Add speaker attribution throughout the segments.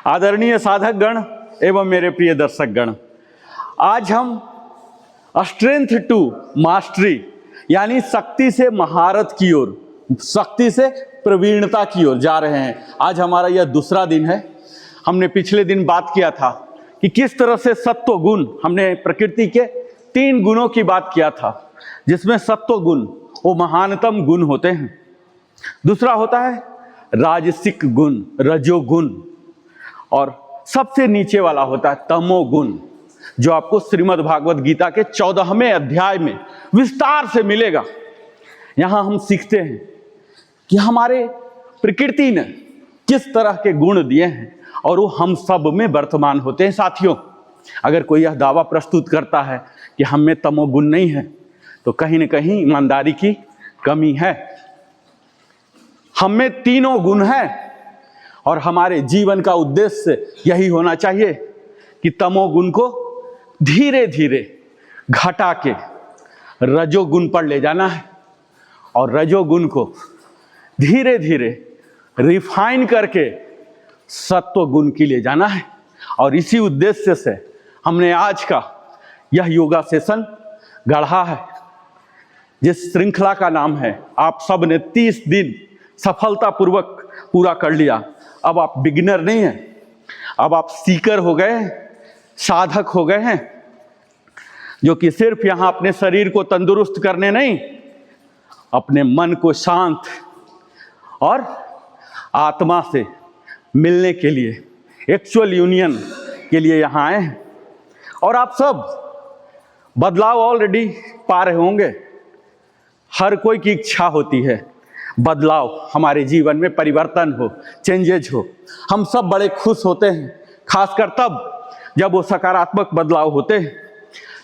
Speaker 1: आदरणीय साधक गण एवं मेरे प्रिय दर्शक गण, आज हम स्ट्रेंथ टू मास्टरी यानी शक्ति से महारत की ओर, शक्ति से प्रवीणता की ओर जा रहे हैं। आज हमारा यह दूसरा दिन है। हमने पिछले दिन बात किया था कि किस तरह से सत्व गुण, हमने प्रकृति के 3 गुणों की बात किया था, जिसमें सत्व गुण वो महानतम गुण होते हैं। दूसरा होता है राजसिक गुण, रजोगुण, और सबसे नीचे वाला होता है तमोगुण, जो आपको श्रीमद् भागवत गीता के 14वें अध्याय में विस्तार से मिलेगा। यहाँ हम सीखते हैं कि हमारे प्रकृति ने किस तरह के गुण दिए हैं और वो हम सब में वर्तमान होते हैं। साथियों, अगर कोई यह दावा प्रस्तुत करता है कि हम में तमोगुण नहीं है, तो कहीं न कहीं ईमानदारी की कमी है। हम में तीनों गुण हैं और हमारे जीवन का उद्देश्य यही होना चाहिए कि तमोगुण को धीरे धीरे घटा के रजोगुण पर ले जाना है और रजोगुण को धीरे धीरे रिफाइन करके सत्व गुण की ले जाना है। और इसी उद्देश्य से हमने आज का यह योगा सेशन गढ़ा है, जिस श्रृंखला का नाम है, आप सब ने 30 दिन सफलतापूर्वक पूरा कर लिया। अब आप बिगिनर नहीं हैं, अब आप सीकर हो गए हैं, साधक हो गए हैं, जो कि सिर्फ यहाँ अपने शरीर को तंदुरुस्त करने नहीं, अपने मन को शांत और आत्मा से मिलने के लिए, एक्चुअल यूनियन के लिए यहाँ आए हैं। और आप सब बदलाव ऑलरेडी पा रहे होंगे। हर कोई की इच्छा होती है बदलाव, हमारे जीवन में परिवर्तन हो, चेंजेज हो। हम सब बड़े खुश होते हैं, खासकर तब जब वो सकारात्मक बदलाव होते हैं।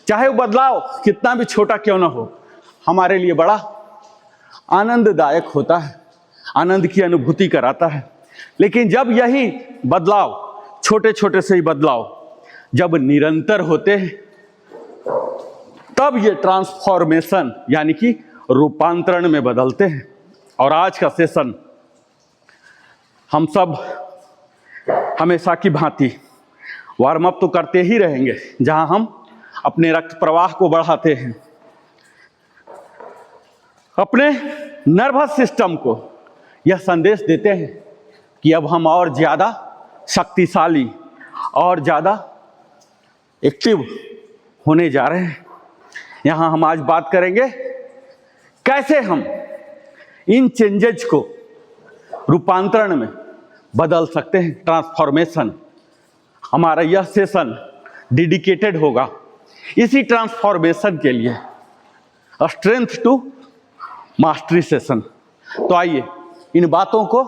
Speaker 1: चाहे वो बदलाव कितना भी छोटा क्यों ना हो, हमारे लिए बड़ा आनंददायक होता है, आनंद की अनुभूति कराता है। लेकिन जब यही बदलाव, छोटे छोटे से ही बदलाव जब निरंतर होते हैं, तब ये ट्रांसफॉर्मेशन यानी कि रूपांतरण में बदलते हैं। और आज का सेशन हम सब हमेशा की भांति वार्म अप तो करते ही रहेंगे, जहां हम अपने रक्त प्रवाह को बढ़ाते हैं, अपने नर्वस सिस्टम को यह संदेश देते हैं कि अब हम और ज़्यादा शक्तिशाली और ज़्यादा एक्टिव होने जा रहे हैं। यहाँ हम आज बात करेंगे कैसे हम इन चेंजेज को रूपांतरण में बदल सकते हैं। ट्रांसफॉर्मेशन, हमारा यह सेशन डेडिकेटेड होगा इसी ट्रांसफॉर्मेशन के लिए, स्ट्रेंथ टू मास्टरी सेशन। तो आइए इन बातों को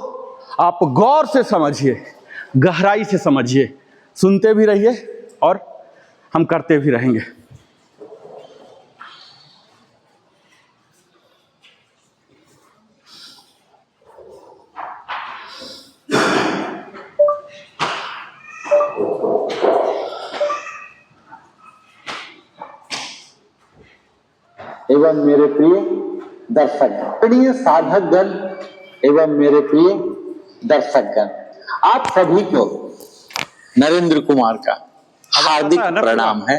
Speaker 1: आप गौर से समझिए, गहराई से समझिए, सुनते भी रहिए और हम करते भी रहेंगे।
Speaker 2: एवं मेरे प्रिय दर्शक, प्रिय साधक गण एवं मेरे प्रिय दर्शक गण, आप सभी को नरेंद्र कुमार का हार्दिक प्रणाम है।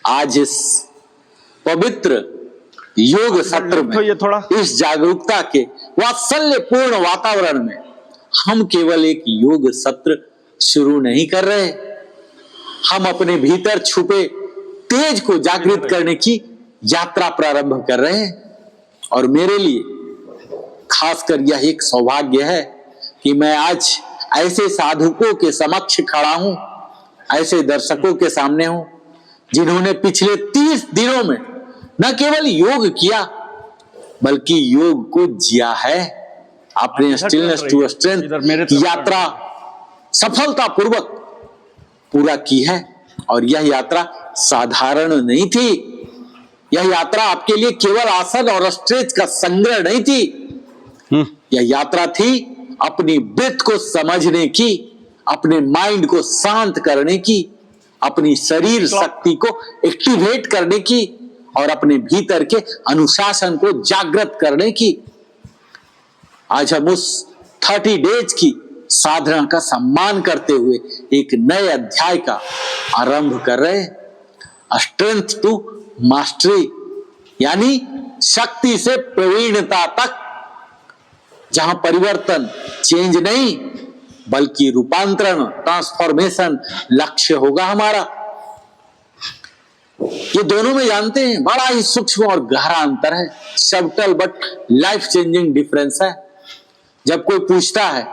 Speaker 2: आज इस पवित्र योग सत्र में, इस जागरूकता के वात्सल्यपूर्ण वातावरण में, हम केवल एक योग सत्र शुरू नहीं कर रहे, हम अपने भीतर छुपे तेज को जागृत करने की यात्रा प्रारंभ कर रहे हैं। और मेरे लिए खासकर यह एक सौभाग्य है कि मैं आज ऐसे साधुकों के समक्ष खड़ा हूं, ऐसे दर्शकों के सामने हूं, जिन्होंने पिछले 30 दिनों में न केवल योग किया बल्कि योग को जिया है। आपने स्टिलनेस टू स्ट्रेंथ की यात्रा सफलतापूर्वक पूरा की है। और यह यात्रा साधारण नहीं थी। यह यात्रा आपके लिए केवल आसन और स्ट्रेच का संग्रह नहीं थी, यह यात्रा थी अपनी ब्रेथ को समझने की, अपने माइंड को शांत करने की, अपनी शरीर शक्ति को एक्टिवेट करने की और अपने भीतर के अनुशासन को जागृत करने की। आज हम उस 30 डेज की साधना का सम्मान करते हुए एक नए अध्याय का आरंभ कर रहे। स्ट्रेंथ टू मास्टरी यानी शक्ति से प्रवीणता तक, जहां परिवर्तन चेंज नहीं बल्कि रूपांतरण ट्रांसफॉर्मेशन लक्ष्य होगा हमारा। ये दोनों में जानते हैं बड़ा ही सूक्ष्म और गहरा अंतर है, subtle but life changing difference है। जब कोई पूछता है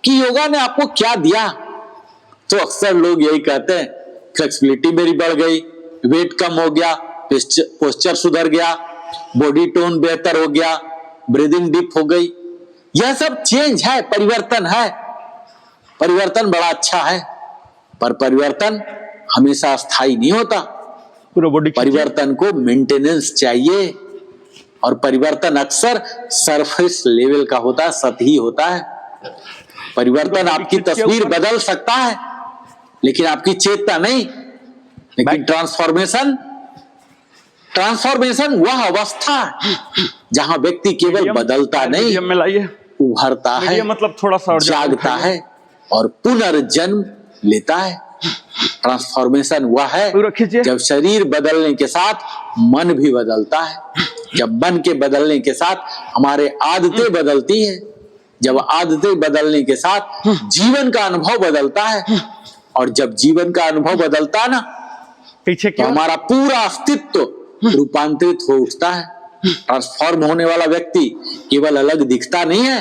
Speaker 2: कि योगा ने आपको क्या दिया, तो अक्सर लोग यही कहते हैं फ्लेक्सिबिलिटी मेरी बढ़ गई, वेट कम हो गया, पोस्चर सुधर गया, बॉडी टोन बेहतर हो गया, ब्रीदिंग डीप हो गई। यह सब चेंज है, परिवर्तन है। परिवर्तन बड़ा अच्छा है, पर परिवर्तन हमेशा स्थायी नहीं होता।
Speaker 1: पूरा बॉडी
Speaker 2: परिवर्तन को मेंटेनेंस चाहिए, और परिवर्तन अक्सर सरफेस लेवल का होता है, सतही होता है। परिवर्तन आपकी तस्वीर बदल सकता है लेकिन आपकी चेतना नहीं। लेकिन ट्रांसफॉर्मेशन वह अवस्था है जहां व्यक्ति केवल बदलता नहीं, उभरता है,
Speaker 1: मतलब थोड़ा सा
Speaker 2: जागता है और पुनर्जन्म लेता है। ट्रांसफॉर्मेशन वह है जब शरीर बदलने के साथ मन भी बदलता है, जब मन के बदलने के साथ हमारे आदतें बदलती है, जब आदतें बदलने के साथ जीवन का अनुभव बदलता है, और जब जीवन का अनुभव बदलता ना
Speaker 1: पीछे
Speaker 2: तो हमारा पूरा अस्तित्व रूपांतरित हो उठता है। ट्रांसफॉर्म होने वाला व्यक्ति केवल अलग दिखता नहीं है,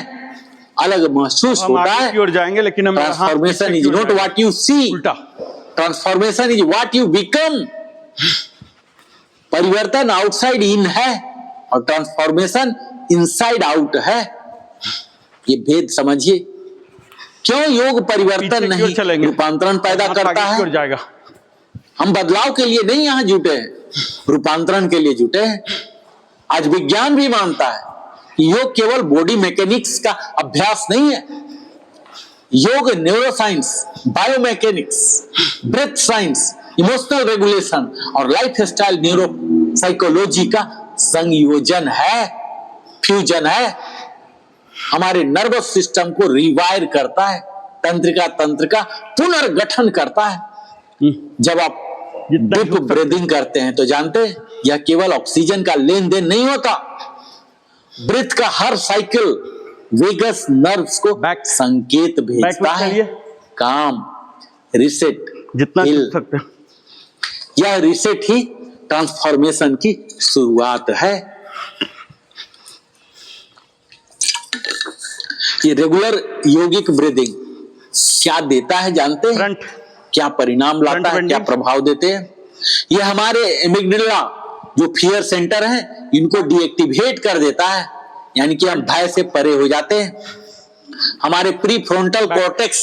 Speaker 2: अलग महसूस होता है।
Speaker 1: और जाएंगे लेकिन
Speaker 2: transformation is not what you see, transformation is what you become. परिवर्तन आउटसाइड इन है और ट्रांसफॉर्मेशन इनसाइड आउट है। ये भेद समझिए। क्यों योग परिवर्तन नहीं रूपांतरण पैदा करता है?
Speaker 1: जाएगा।
Speaker 2: हम बदलाव के लिए नहीं यहां जुटे हैं, रूपांतरण के लिए जुटे हैं। आज विज्ञान भी मानता है कि योग केवल बॉडी मैकेनिक्स का अभ्यास नहीं है। योग neuroscience, biomechanics, breath science, emotional regulation और लाइफ स्टाइल न्यूरो साइकोलॉजी का संयोजन है, फ्यूजन है। हमारे नर्वस सिस्टम को रिवायर करता है, तंत्र का पुनर्गठन करता है। जब आप डीप ब्रीदिंग करते हैं तो जानते हैं यह केवल ऑक्सीजन का लेन देन नहीं होता। ब्रीथ का हर साइकिल वेगस नर्व्स को संकेत भेजता है, काम, रिसेट,
Speaker 1: जितना सकते हैं।
Speaker 2: यह रिसेट ही ट्रांसफॉर्मेशन की शुरुआत है। ये रेगुलर योगिक ब्रीदिंग क्या देता है जानते हैं? क्या परिणाम लाता है, क्या प्रभाव देते हैं? ये हमारे एमिग्डाला जो फियर सेंटर है इनको डीएक्टिवेट कर देता है, यानी कि हम भय से परे हो जाते हैं। हमारे प्री फ्रंटल कॉर्टेक्स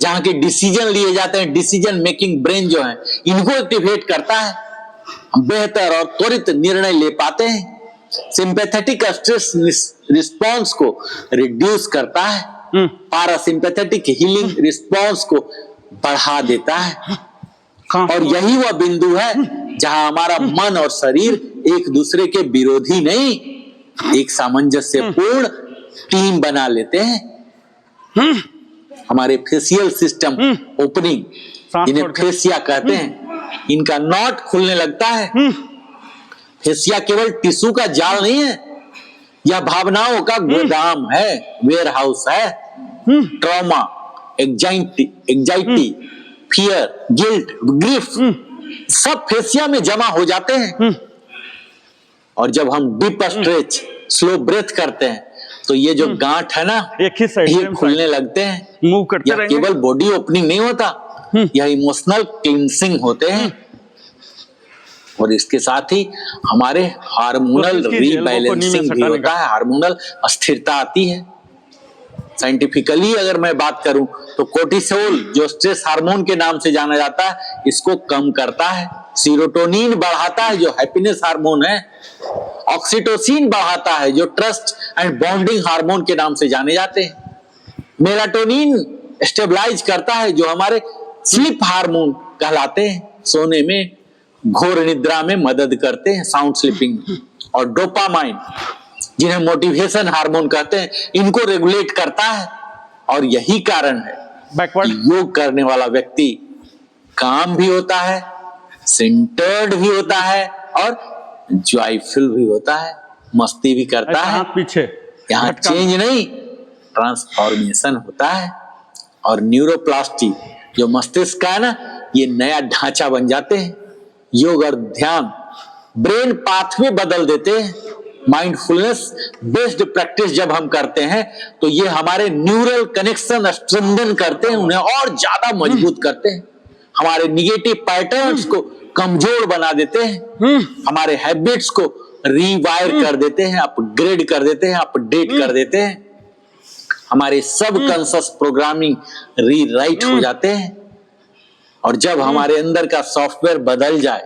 Speaker 2: जहां के डिसीजन लिए जाते हैं, डिसीजन मेकिंग ब्रेन जो है, इनको एक्टिवेट करता है। हम बेहतर और त्वरित निर्णय ले पाते हैं। सिंपैथेटिक स्ट्रेस रिस्पॉन्स को रिड्यूस करता है, पैरासिम्पैथेटिक हीलिंग रिस्पॉन्स को बढ़ा देता है। और यही वह बिंदु है जहां हमारा मन और शरीर एक दूसरे के विरोधी नहीं, एक सामंजस्यपूर्ण टीम बना लेते हैं। हमारे फेशियल सिस्टम ओपनिंग, जिन्हें फेसिया कहते हैं, इनका नॉट खुलने लगता है। फेसिया केवल टिश्यू का जाल नहीं है, यह भावनाओं का गोदाम है, वेयर हाउस है। Trauma, anxiety, fear, guilt, grief सब फेसिया में जमा हो जाते हैं। और जब हम डीप स्ट्रेच, स्लो ब्रेथ करते हैं तो ये जो गांठ है ना,
Speaker 1: एक ही साइड
Speaker 2: खुलने लगते हैं,
Speaker 1: मूव करते
Speaker 2: रहेंगे। केवल बॉडी ओपनिंग नहीं होता, यह इमोशनल क्लींसिंग होते हैं। और इसके साथ ही हमारे हार्मोनल रीबैलेंसिंग भी होता है, हार्मोनल स्थिरता आती है। साइंटिफिकली अगर मैं बात करूं तो कोर्टिसोल जो स्ट्रेस हार्मोन के नाम से जाना जाता है, इसको कम करता है। सीरोटोनिन बढ़ाता है जो हैप्पीनेस हार्मोन है। ऑक्सीटोसिन बढ़ाता है जो ट्रस्ट एंड बॉन्डिंग हार्मोन के नाम से जाने जाते हैं। मेलाटोनिन स्टेबलाइज करता है जो हमारे स्लीप हार्मोन कहलाते हैं, सोने में, घोर निद्रा में मदद करते हैं, साउंड स्लीपिंग। और डोपामाइन जिन्हें मोटिवेशन हार्मोन कहते हैं, इनको रेगुलेट करता है और यही कारण है
Speaker 1: बैकवर्ड।
Speaker 2: कि योग करने वाला व्यक्ति काम भी होता है, सेंटर्ड भी होता है और जॉयफुल भी होता है, मस्ती भी करता है।
Speaker 1: हाथ पीछे,
Speaker 2: यहाँ
Speaker 1: झटका।
Speaker 2: चेंज नहीं, ट्रांसफॉर्मेशन होता है। और न्यूरोप्लास्टी जो मस्तिष्क का है ना, ये नया ढांचा बन जाते हैं। योग और ध्यान ब्रेन पाथवे बदल देते हैं। माइंडफुलनेस बेस्ड प्रैक्टिस जब हम करते हैं तो ये हमारे न्यूरल कनेक्शन स्ट्रेंथन करते हैं, उन्हें और ज्यादा मजबूत करते हैं, हमारे निगेटिव पैटर्न्स को कमजोर बना देते हैं, हमारे हैबिट्स को रीवायर कर देते हैं, अपग्रेड कर देते हैं, अपडेट कर देते हैं, हमारे सब कॉन्शियस प्रोग्रामिंग रीराइट हो जाते हैं। और जब हमारे अंदर का सॉफ्टवेयर बदल जाए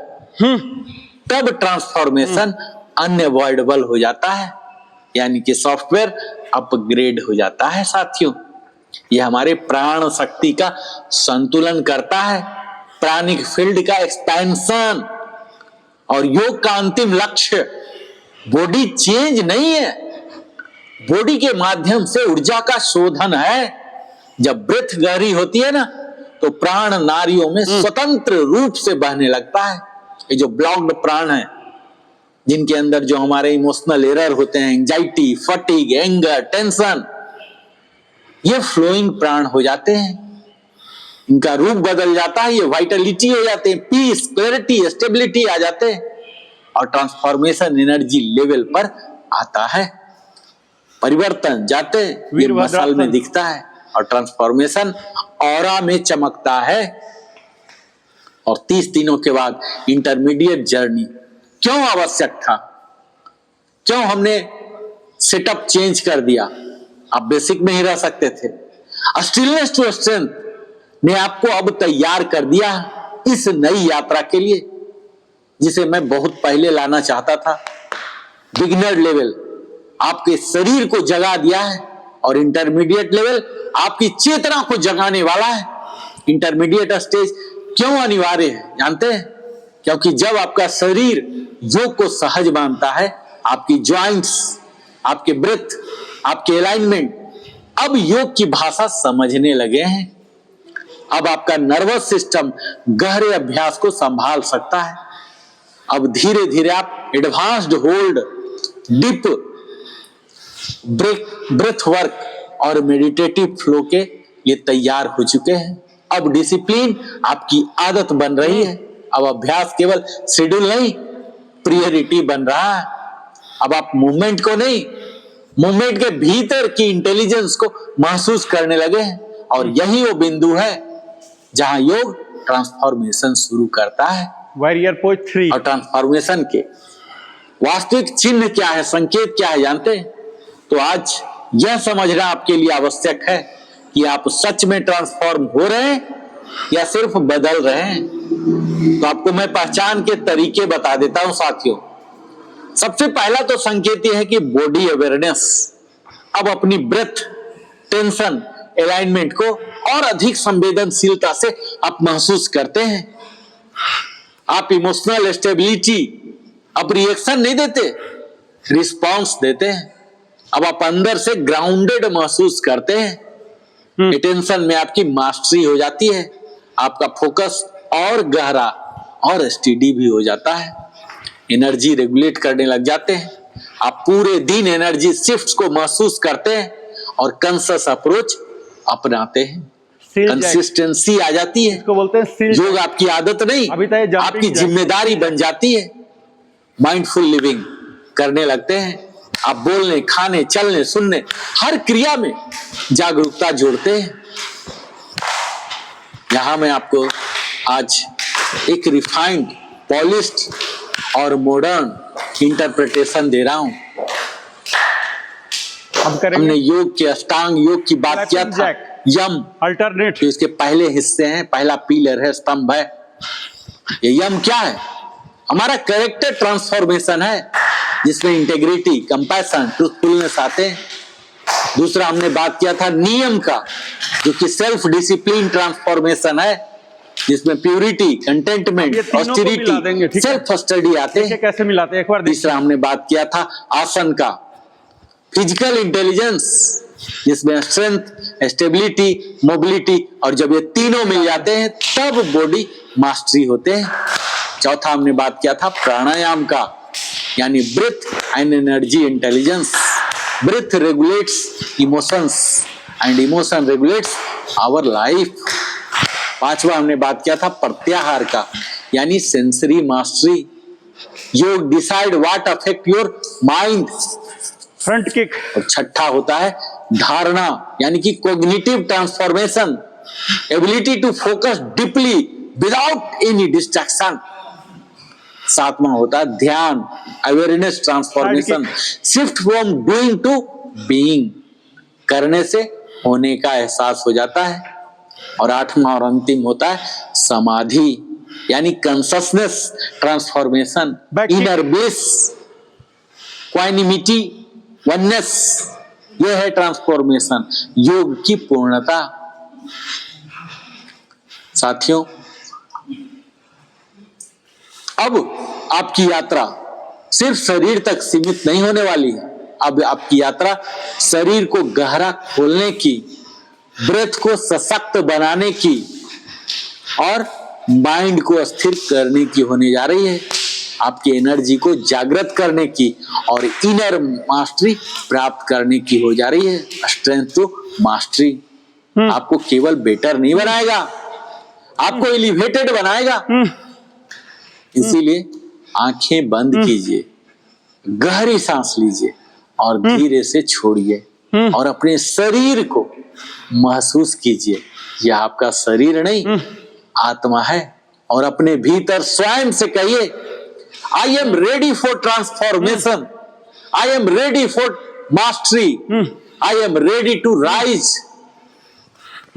Speaker 2: तब ट्रांसफॉर्मेशन अनअवॉइडेबल हो जाता है, यानी कि सॉफ्टवेयर अपग्रेड हो जाता है। साथियों, ये हमारे प्राण शक्ति का संतुलन करता है, प्राणिक फील्ड का एक्सपेंशन। और योग का अंतिम लक्ष्य बॉडी चेंज नहीं है, बॉडी के माध्यम से ऊर्जा का शोधन है। जब ब्रेथ गहरी होती है ना तो प्राण नारियों में स्वतंत्र रूप से बहने लगता है। ये जो ब्लॉक्ड प्राण है, जिनके अंदर जो हमारे इमोशनल एरर होते हैं, एंजाइटी, फटीग, एंगर, टेंशन, ये फ्लोइंग प्राण हो जाते हैं, इनका रूप बदल जाता है, ये वाइटलिटी हो जाते हैं, पीस, क्लैरिटी, स्टेबिलिटी आ जाते हैं और ट्रांसफॉर्मेशन एनर्जी लेवल पर आता है। परिवर्तन जाते ये मसल में दिखता है और ट्रांसफॉर्मेशन ऑरा में चमकता है। और 30 दिनों के बाद इंटरमीडिएट जर्नी क्यों आवश्यक था, क्यों हमने सेटअप चेंज कर दिया? आप बेसिक में ही रह सकते थे। स्टिलनेस टू स्ट्रेंथ ने आपको अब तैयार कर दिया इस नई यात्रा के लिए, जिसे मैं बहुत पहले लाना चाहता था। बिगिनर लेवल आपके शरीर को जगा दिया है और इंटरमीडिएट लेवल आपकी चेतना को जगाने वाला है। इंटरमीडिएट स्टेज क्यों अनिवार्य है जानते हैं? क्योंकि जब आपका शरीर योग को सहज मानता है, आपकी जॉइंट्स, आपके ब्रेथ, आपके अलाइनमेंट अब योग की भाषा समझने लगे हैं। अब आपका नर्वस सिस्टम गहरे अभ्यास को संभाल सकता है। अब धीरे धीरे आप advanced hold, deep breath work और मेडिटेटिव फ्लो के लिए तैयार हो चुके हैं। अब डिसिप्लिन आपकी आदत बन रही है। अब अभ्यास केवल शेड्यूल नहीं, प्रायोरिटी बन रहा है। अब आप मूवमेंट को नहीं, मूवमेंट के भीतर की इंटेलिजेंस को महसूस करने लगे हैं। और यही वो बिंदु है जहां योग ट्रांसफॉर्मेशन शुरू करता है।
Speaker 1: Warrior post 3।
Speaker 2: और ट्रांसफॉर्मेशन के वास्तविक चिन्ह क्या है, संकेत क्या है जानते हैं? तो आज यह समझना आपके लिए आवश्यक है कि आप सच में ट्रांसफॉर्म हो रहे हैं या सिर्फ बदल रहे हैं। तो आपको मैं पहचान के तरीके बता देता हूं साथियों। सबसे पहला तो संकेत यह है कि बॉडी अवेयरनेस अब अपनी ब्रेथ, टेंशन, अलाइनमेंट को और अधिक संवेदनशीलता से आप महसूस करते हैं। आप इमोशनल स्टेबिलिटी, अब रिएक्शन नहीं देते, रिस्पॉन्स देते हैं। अब आप अंदर से ग्राउंडेड महसूस करते हैं। अटेंशन में आपकी मास्टरी हो जाती है, आपका फोकस और गहरा और स्टेडी भी हो जाता है। एनर्जी रेगुलेट करने लग जाते हैं। आप पूरे दिन एनर्जी शिफ्ट्स को महसूस करते हैं और कॉन्शियस अप्रोच अपनाते हैं। कंसिस्टेंसी आ जाती है।
Speaker 1: इसको बोलते हैं
Speaker 2: योग आपकी आदत नहीं, आपकी जिम्मेदारी बन जाती है। माइंडफुल लिविंग करने लगते हैं। आप बोलने, खाने, चलने, सुनने, हर क्रिया में जागरूकता जोड़ते हैं। यहां मैं आपको आज एक रिफाइंड, पॉलिश्ड और मॉडर्न इंटरप्रिटेशन दे रहा हूं। हमने योग के अष्टांग योग की बात किया था, यम
Speaker 1: अल्टरनेट,
Speaker 2: तो इसके पहले हिस्से हैं, पहला पिलर है, स्तंभ है। ये यम क्या है? हमारा कैरेक्टर ट्रांसफॉर्मेशन है, जिसमें इंटेग्रिटी, कंपैशन, ट्रूथफुलनेस आते हैं। दूसरा हमने बात किया था नियम का, जो कि सेल्फ डिसिप्लिन ट्रांसफॉर्मेशन है, जिसमें purity, contentment, austerity, self study आते हैं।
Speaker 1: कैसे मिलाते हैं एक बार?
Speaker 2: तीसरा हमने बात किया था आसन का, फिजिकल इंटेलिजेंस, जिसमें स्ट्रेंथ, स्टेबिलिटी, मोबिलिटी, और जब ये तीनों मिल जाते हैं तब बॉडी मास्टरी होते हैं। चौथा हमने बात किया था प्राणायाम का, यानी breath and energy intelligence. Breath regulates emotions and emotion regulates our life. पांचवा हमने बात किया था प्रत्याहार का, यानी sensory mastery. You decide what affect your mind,
Speaker 1: front kick.
Speaker 2: और छठा होता है धारणा, यानी कि cognitive transformation, ability to focus deeply without any distraction. सातवां होता है dhyana, awareness transformation, shift from doing to being, करने से होने का एहसास हो जाता है। और आठवां और अंतिम होता है समाधि, यानी consciousness transformation, inner bliss, equanimity, oneness, यह है ट्रांसफॉर्मेशन, योग की पूर्णता। साथियों, अब आपकी यात्रा सिर्फ शरीर तक सीमित नहीं होने वाली है। अब आपकी यात्रा शरीर को गहरा खोलने की, ब्रेथ को सशक्त बनाने की और माइंड को स्थिर करने की होने जा रही है। आपकी एनर्जी को जागृत करने की और इनर मास्टरी प्राप्त करने की हो जा रही है। स्ट्रेंथ टू मास्टरी आपको केवल बेटर नहीं बनाएगा, आपको एलिवेटेड बनाएगा। इसीलिए आंखें बंद कीजिए, गहरी सांस लीजिए और धीरे से छोड़िए और अपने शरीर को महसूस कीजिए। यह आपका शरीर नहीं, आत्मा है। और अपने भीतर स्वयं से कहिए, I am ready for transformation, I am ready for mastery, I am ready to rise.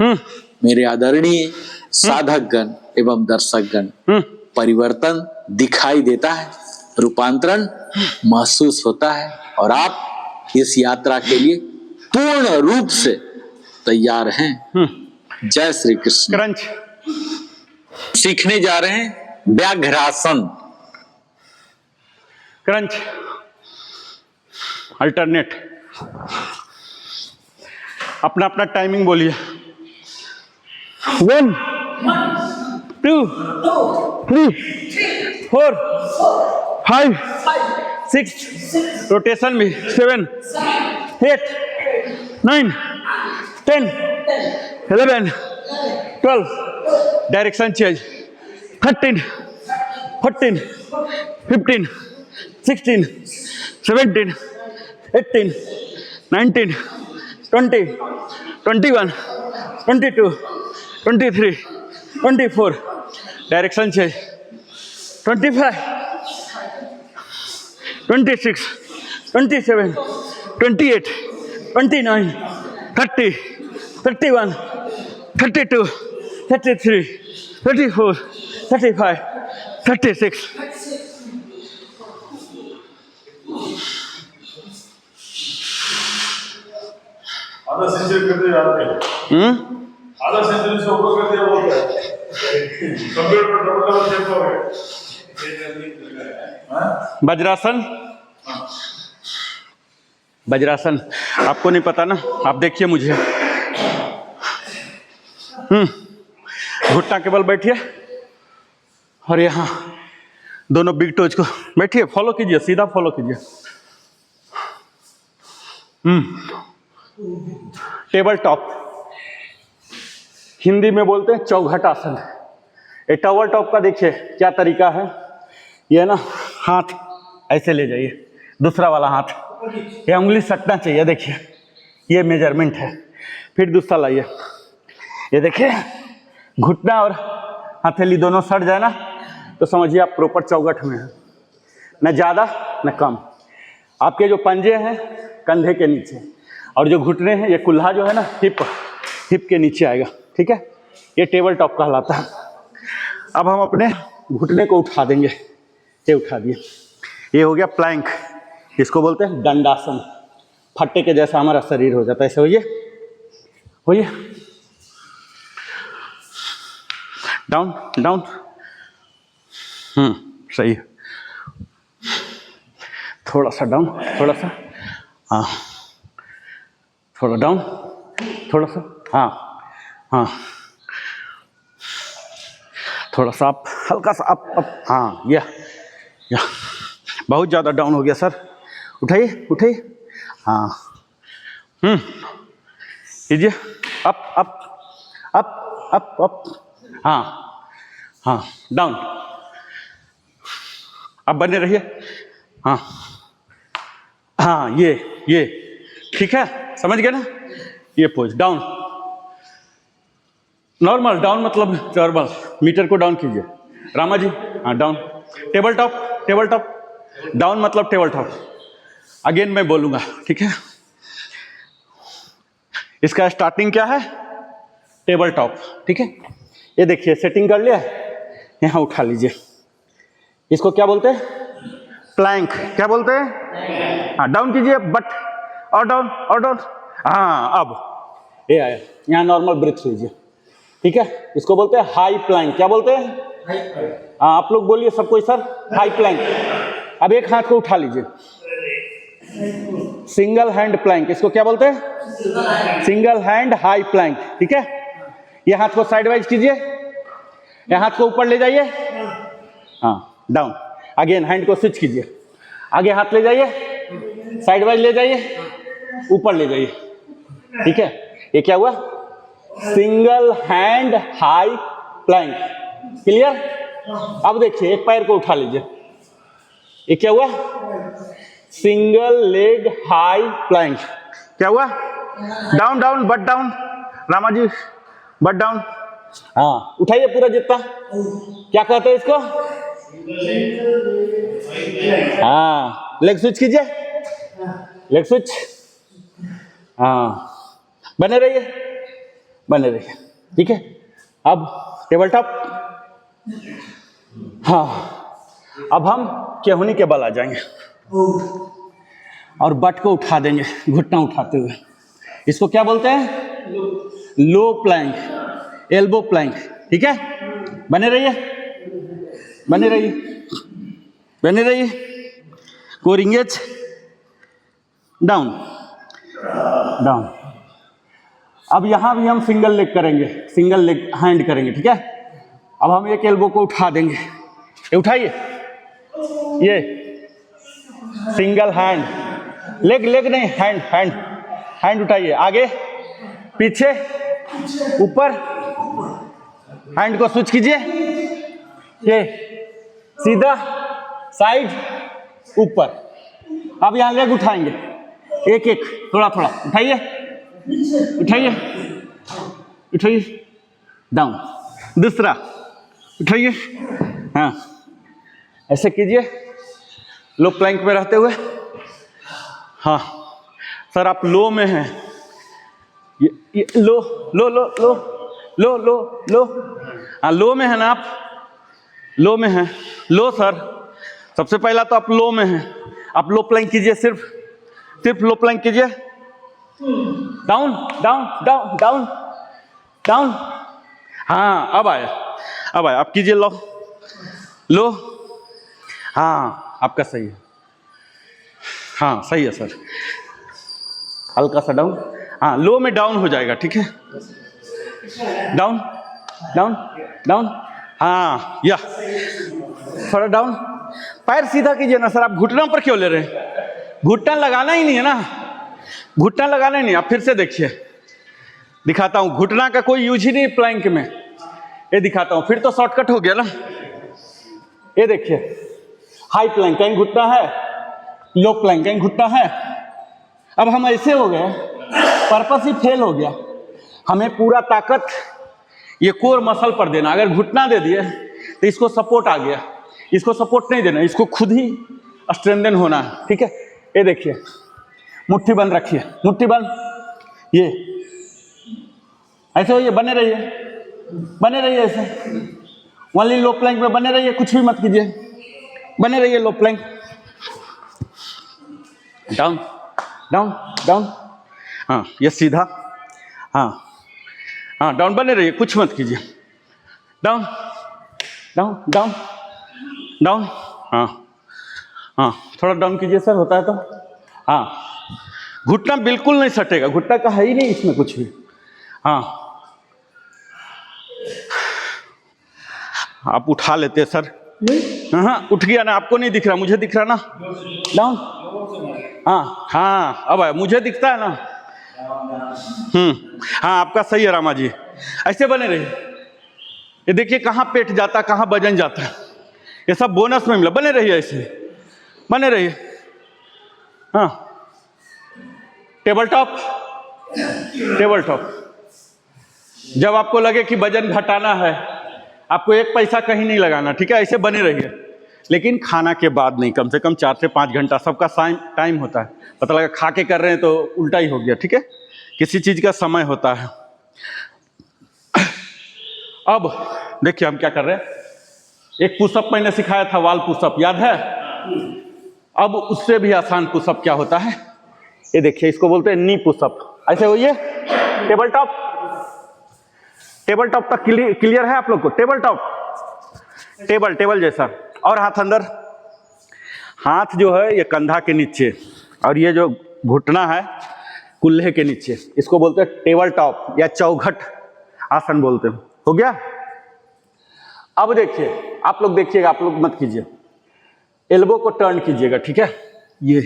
Speaker 2: मेरे आदरणीय साधकगण एवं दर्शकगण, परिवर्तन दिखाई देता है, रूपांतरण महसूस होता है और आप इस यात्रा के लिए पूर्ण रूप से तैयार हैं। जय श्री कृष्ण।
Speaker 1: क्रंच
Speaker 2: सीखने जा रहे हैं व्याघ्रासन।
Speaker 1: Crunch alternate. अपना अपना टाइमिंग बोलिए। 1 2 3 4 5 6, रोटेशन में 7 8 9 10 11 12, डायरेक्शन चेंज 13 14 15 16 17 18 19 20 21 22 23 24, डायरेक्शन चेंज 25 26 27 28 29 30 31 32 33 34 35 36।
Speaker 3: आधा सेंचुरी करते जाते हैं। आधा सेंचुरी से ऊपर करते बोलते हैं। कंप्यूटर पर डबल चेक हो गए।
Speaker 1: वज्रासन। वज्रासन आपको नहीं पता ना, आप देखिए मुझे। घुटना के बल बैठिए और यहाँ दोनों बिग टोज को बैठिए, फॉलो कीजिए, सीधा फॉलो कीजिए। टेबल टॉप, हिंदी में बोलते हैं चौघट आसन। ये टेबल टॉप का देखिए क्या तरीका है। ये ना हाथ ऐसे ले जाइए, दूसरा वाला हाथ, ये उंगली सटना चाहिए, देखिए ये मेजरमेंट है। फिर दूसरा लाइए, ये देखिए घुटना और हथेली दोनों सट जाए ना तो समझिए आप प्रॉपर चौघट में हैं, न ज़्यादा न कम। आपके जो पंजे हैं कंधे के नीचे और जो घुटने हैं, ये कुल्हा जो है ना हिप के नीचे आएगा, ठीक है। ये टेबल टॉप कहलाता है। अब हम अपने घुटने को उठा देंगे, ये उठा दिए, ये हो गया प्लैंक, इसको बोलते हैं दंडासन। फट्टे के जैसा हमारा शरीर हो जाता है, ऐसे होइए डाउन डाउन। सही है, थोड़ा सा डाउन, थोड़ा सा, हाँ थोड़ा डाउन, थोड़ा सा, हाँ हाँ, थोड़ा सा अप, हल्का सा अप, हाँ या बहुत ज़्यादा डाउन हो गया सर, उठाइए उठाइए, हाँ कीजिए, up up up up up, हाँ हाँ, डाउन, अब बने रहिए, हाँ हाँ, ये ठीक है, समझ गए ना, ये पोज डाउन, नॉर्मल डाउन मतलब नॉर्मल, मीटर को डाउन कीजिए रामा जी, हाँ डाउन, टेबल टॉप, डाउन मतलब टेबल टॉप, अगेन मैं बोलूंगा, ठीक है। इसका स्टार्टिंग क्या है, टेबल टॉप, ठीक है। ये देखिए सेटिंग कर लिया, यहाँ उठा लीजिए, इसको क्या बोलते हैं, प्लैंक, क्या बोलते हैं, हाँ डाउन कीजिए, बट और डाउन, हाँ अब ये आया, यहाँ नॉर्मल ब्रेथ लीजिए, ठीक है। इसको बोलते हैं हाई प्लैंक, क्या बोलते हैं, हाँ आप लोग बोलिए सब कोई सर, हाई प्लैंक। अब एक हाथ को उठा लीजिए, सिंगल हैंड प्लैंक, इसको क्या बोलते हैं, सिंगल हैंड हाई प्लैंक, ठीक है। ये हाथ को साइड वाइज कीजिए, ये हाथ को ऊपर ले जाइए, हाँ डाउन, अगेन हैंड को स्विच कीजिए, आगे हाथ ले जाइए, साइड वाइज ले जाइए, ऊपर ले जाइए, ठीक है। ये क्या हुआ, single hand high Planck, clear. अब देखिए एक पैर को उठा लीजिए, ये क्या हुआ, सिंगल लेग हाई प्लैंक, क्या हुआ, down down but down, Rama ji but down, हाँ उठाइए पूरा जितना, क्या कहते हैं इसको, हाँ लेग स्विच कीजिए, लेग स्विच, हाँ बने रहिए, ठीक है। अब टेबल टॉप, हाँ अब हम केहूनी के बल आ जाएंगे और बट को उठा देंगे घुटना उठाते हुए, इसको क्या बोलते हैं, लो प्लैंक, एल्बो प्लैंक, ठीक है। बने रहिए, कोर इंगेज, डाउन, अब यहां भी हम सिंगल लेग करेंगे, सिंगल लेग हैंड करेंगे, ठीक है। अब हम एक एल्बो को उठा देंगे, ये उठाइए, ये सिंगल हैंड, लेग नहीं, हैंड उठाइए, आगे पीछे ऊपर, हैंड को स्विच कीजिए, ये सीधा साइड ऊपर। अब यहां लेग उठाएंगे, एक थोड़ा उठाइए, डाउन, दूसरा उठाइए, हाँ ऐसे कीजिए, लो प्लैंक में रहते हुए, हाँ सर आप लो में हैं, ये लो, हाँ लो में है ना आप, लो में हैं, लो सर, सबसे पहला तो आप लो में हैं, आप लो प्लैंक कीजिए, सिर्फ लो प्लैंक कीजिए, डाउन, हाँ अब आया, आप कीजिए लो, हाँ आपका सही है, हाँ सही है सर, हल्का सा डाउन, हाँ लो में डाउन हो जाएगा, ठीक है, डाउन, हाँ या थोड़ा डाउन, पैर सीधा कीजिए ना सर, आप घुटनों पर क्यों ले रहे हैं, घुटना लगाना ही नहीं है ना, घुटना लगाना ही नहीं। आप फिर से देखिए, दिखाता हूं, घुटना का कोई यूज ही नहीं प्लैंक में, ये दिखाता हूं, फिर तो शॉर्टकट हो गया ना। ये देखिए हाई प्लैंक कहीं घुटना है, लो प्लैंक कहीं घुटना है। अब हम ऐसे हो गए, पर्पस ही फेल हो गया, हमें पूरा ताकत ये कोर मसल पर देना, अगर घुटना दे दिए तो इसको सपोर्ट आ गया, इसको सपोर्ट नहीं देना, इसको खुद ही स्ट्रेंथन होना है, ठीक है। ये देखिए मुट्ठी बंद रखिए, मुट्ठी बंद, ये ऐसे होइए, बने रहिए ऐसे, ओनली लो प्लैंक में बने रहिए, कुछ भी मत कीजिए, बने रहिए लो प्लैंक, डाउन, हाँ ये सीधा, हाँ डाउन, बने रहिए, कुछ मत कीजिए, डाउन, हाँ थोड़ा डाउन कीजिए सर, होता है तो, हाँ घुटना बिल्कुल नहीं सटेगा, घुटना का है ही नहीं इसमें कुछ भी। हाँ, आप उठा लेते हैं सर। हाँ, उठ गया ना, आपको नहीं दिख रहा, मुझे दिख रहा ना। डाउन, हाँ हाँ, अब है, मुझे दिखता है ना। हाँ, आपका सही है रामा जी, ऐसे बने रहिए। ये देखिए कहाँ पेट जाता, कहाँ वजन जाता है, ये सब बोनस में मिला। बने रहिए ऐसे, बने रहिए। हाँ, टेबल टॉप, टेबल टॉप। जब आपको लगे कि वजन घटाना है, आपको 1 पैसा कहीं नहीं लगाना, ठीक है, ऐसे बने रहिए। लेकिन खाना के बाद नहीं, कम से कम 4 से 5 घंटा सबका टाइम होता है। पता लगा खा के कर रहे हैं तो उल्टा ही हो गया, ठीक है, किसी चीज का समय होता है। अब देखिए हम क्या कर रहे हैं, एक पुशअप मैंने सिखाया था, वाल पुशअप, याद है? अब उससे भी आसान पुशअप क्या होता है, ये देखिए, इसको बोलते हैं नी पुशअप। ऐसे होइए, टेबल टॉप। टेबल टॉप तक क्लियर है आप लोग को? टेबल टॉप, टेबल जैसा। और हाथ अंदर, हाथ जो है ये कंधा के नीचे, और ये जो घुटना है कुल्हे के नीचे, इसको बोलते हैं टेबल टॉप या चौघट आसन बोलते हैं। हो गया? अब देखिए, आप लोग देखिएगा, आप लोग मत कीजिए, एल्बो को टर्न कीजिएगा, ठीक है, ये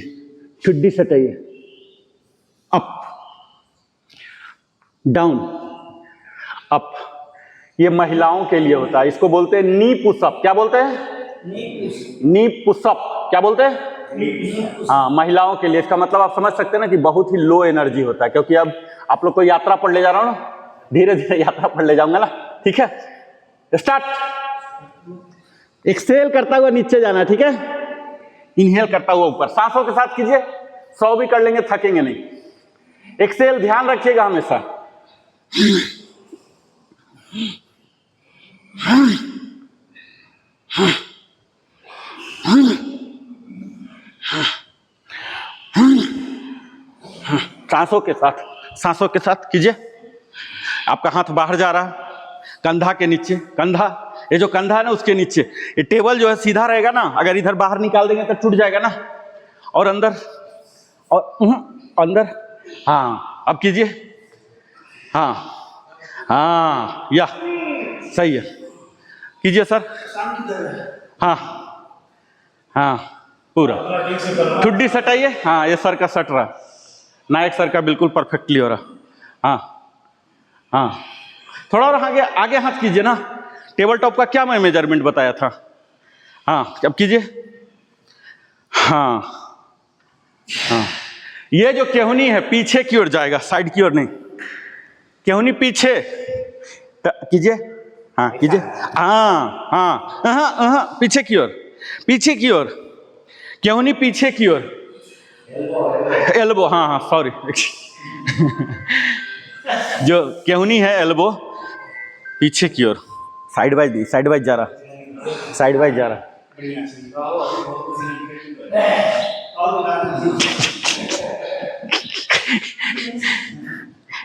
Speaker 1: ठुड्डी सटाइए, अप डाउन अप। ये महिलाओं के लिए होता है, इसको बोलते हैं नी पुशअप। क्या बोलते हैं? नी पुशअप। क्या बोलते हैं? हाँ, महिलाओं के लिए। इसका मतलब आप समझ सकते हैं ना कि बहुत ही लो एनर्जी होता है, क्योंकि अब आप लोग को यात्रा पर ले जा रहा हूं ना, धीरे धीरे यात्रा पर ले जाऊंगा ना, ठीक है। स्टार्ट। एक्सहेल करता हुआ नीचे जाना, ठीक है, इनहेल करता हुआ ऊपर। सांसों के साथ कीजिए, 100 भी कर लेंगे, थकेंगे नहीं। एक्सहेल ध्यान रखिएगा हमेशा। सांसों के साथ कीजिए। आपका हाथ बाहर जा रहा है, कंधा के नीचे, कंधा, ये जो कंधा है ना उसके नीचे। ये टेबल जो है सीधा रहेगा ना, अगर इधर बाहर निकाल देंगे तो टूट जाएगा ना। और अंदर, और अंदर, हाँ, अब कीजिए। हाँ हाँ, या सही है, कीजिए सर। हाँ हाँ, पूरा ठुड्डी सटाइए। हाँ, ये सर का सट रहा, नायक सर का बिल्कुल परफेक्टली हो रहा। हाँ हाँ, थोड़ा और आगे आगे हाथ कीजिए ना। टेबल टॉप का क्या मैं मेजरमेंट बताया था? हाँ, अब कीजिए। हाँ हाँ, ये जो केहूनी है पीछे की ओर जाएगा, साइड की ओर नहीं। केहूनी पीछे कीजिए। हाँ कीजिए। हाँ हाँ हाँ हाँ, पीछे की ओर, पीछे की ओर, केहूनी पीछे की ओर। एल्बो, हाँ हाँ, सॉरी जो केहूनी है एल्बो पीछे की ओर, साइड वाइज नहीं, साइड वाइज जा रहा, साइड वाइज जा रहा।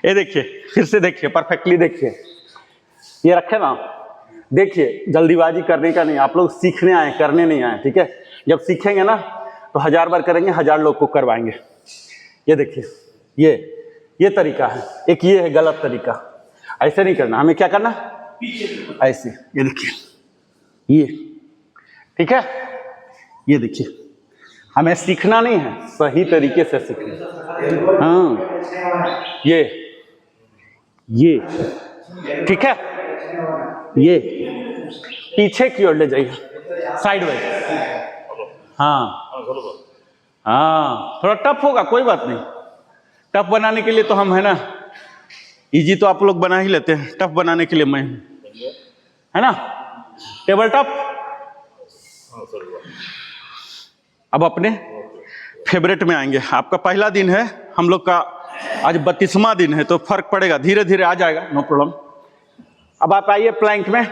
Speaker 1: ये देखिए, फिर से देखिए, परफेक्टली देखिए, ये रखे ना। देखिए, जल्दीबाजी करने का नहीं, आप लोग सीखने आए, करने नहीं आए, ठीक है। जब सीखेंगे ना तो 1000 बार करेंगे, 1000 लोग को करवाएंगे। ये देखिए, ये तरीका है। एक ये है गलत तरीका, ऐसे नहीं करना। हमें क्या करना? ऐसे। ये देखिए, ये ठीक है। ये देखिए, हमें सीखना नहीं है, सही तरीके से सीखना। हाँ, ये ठीक है। ये पीछे की ओर ले जाइए, साइड वाइज। हाँ हाँ, थोड़ा टफ होगा, कोई बात नहीं। टफ बनाने के लिए तो हम है ना, इजी तो आप लोग बना ही लेते हैं, टफ बनाने के लिए मैं, है ना। Table top. अब अपने फेवरेट में आएंगे। आपका पहला दिन है, हम लोग का आज 32वां दिन है, तो फर्क पड़ेगा, धीरे धीरे आ जाएगा, नो प्रॉब्लम। अब आप आइए प्लैंक में।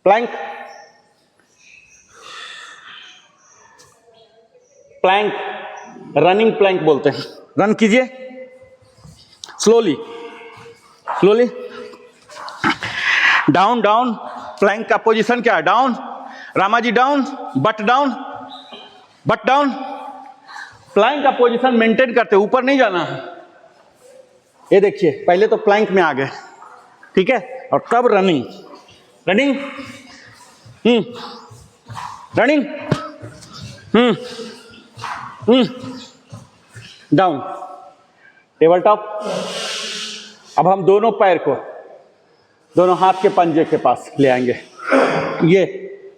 Speaker 1: प्लैंक, प्लैंक, रनिंग प्लैंक बोलते हैं। रन कीजिए slowly, slowly. Down down. Plank का पोजीशन क्या है? Down. Rama ji down, but down, but down, plank का पोजीशन मेंटेन करते, ऊपर नहीं जाना है। ये देखिए, पहले तो प्लैंक में आ गए, ठीक है, और तब running, running, running, down, table top. अब हम दोनों पैर को दोनों हाथ के पंजे के पास ले आएंगे, ये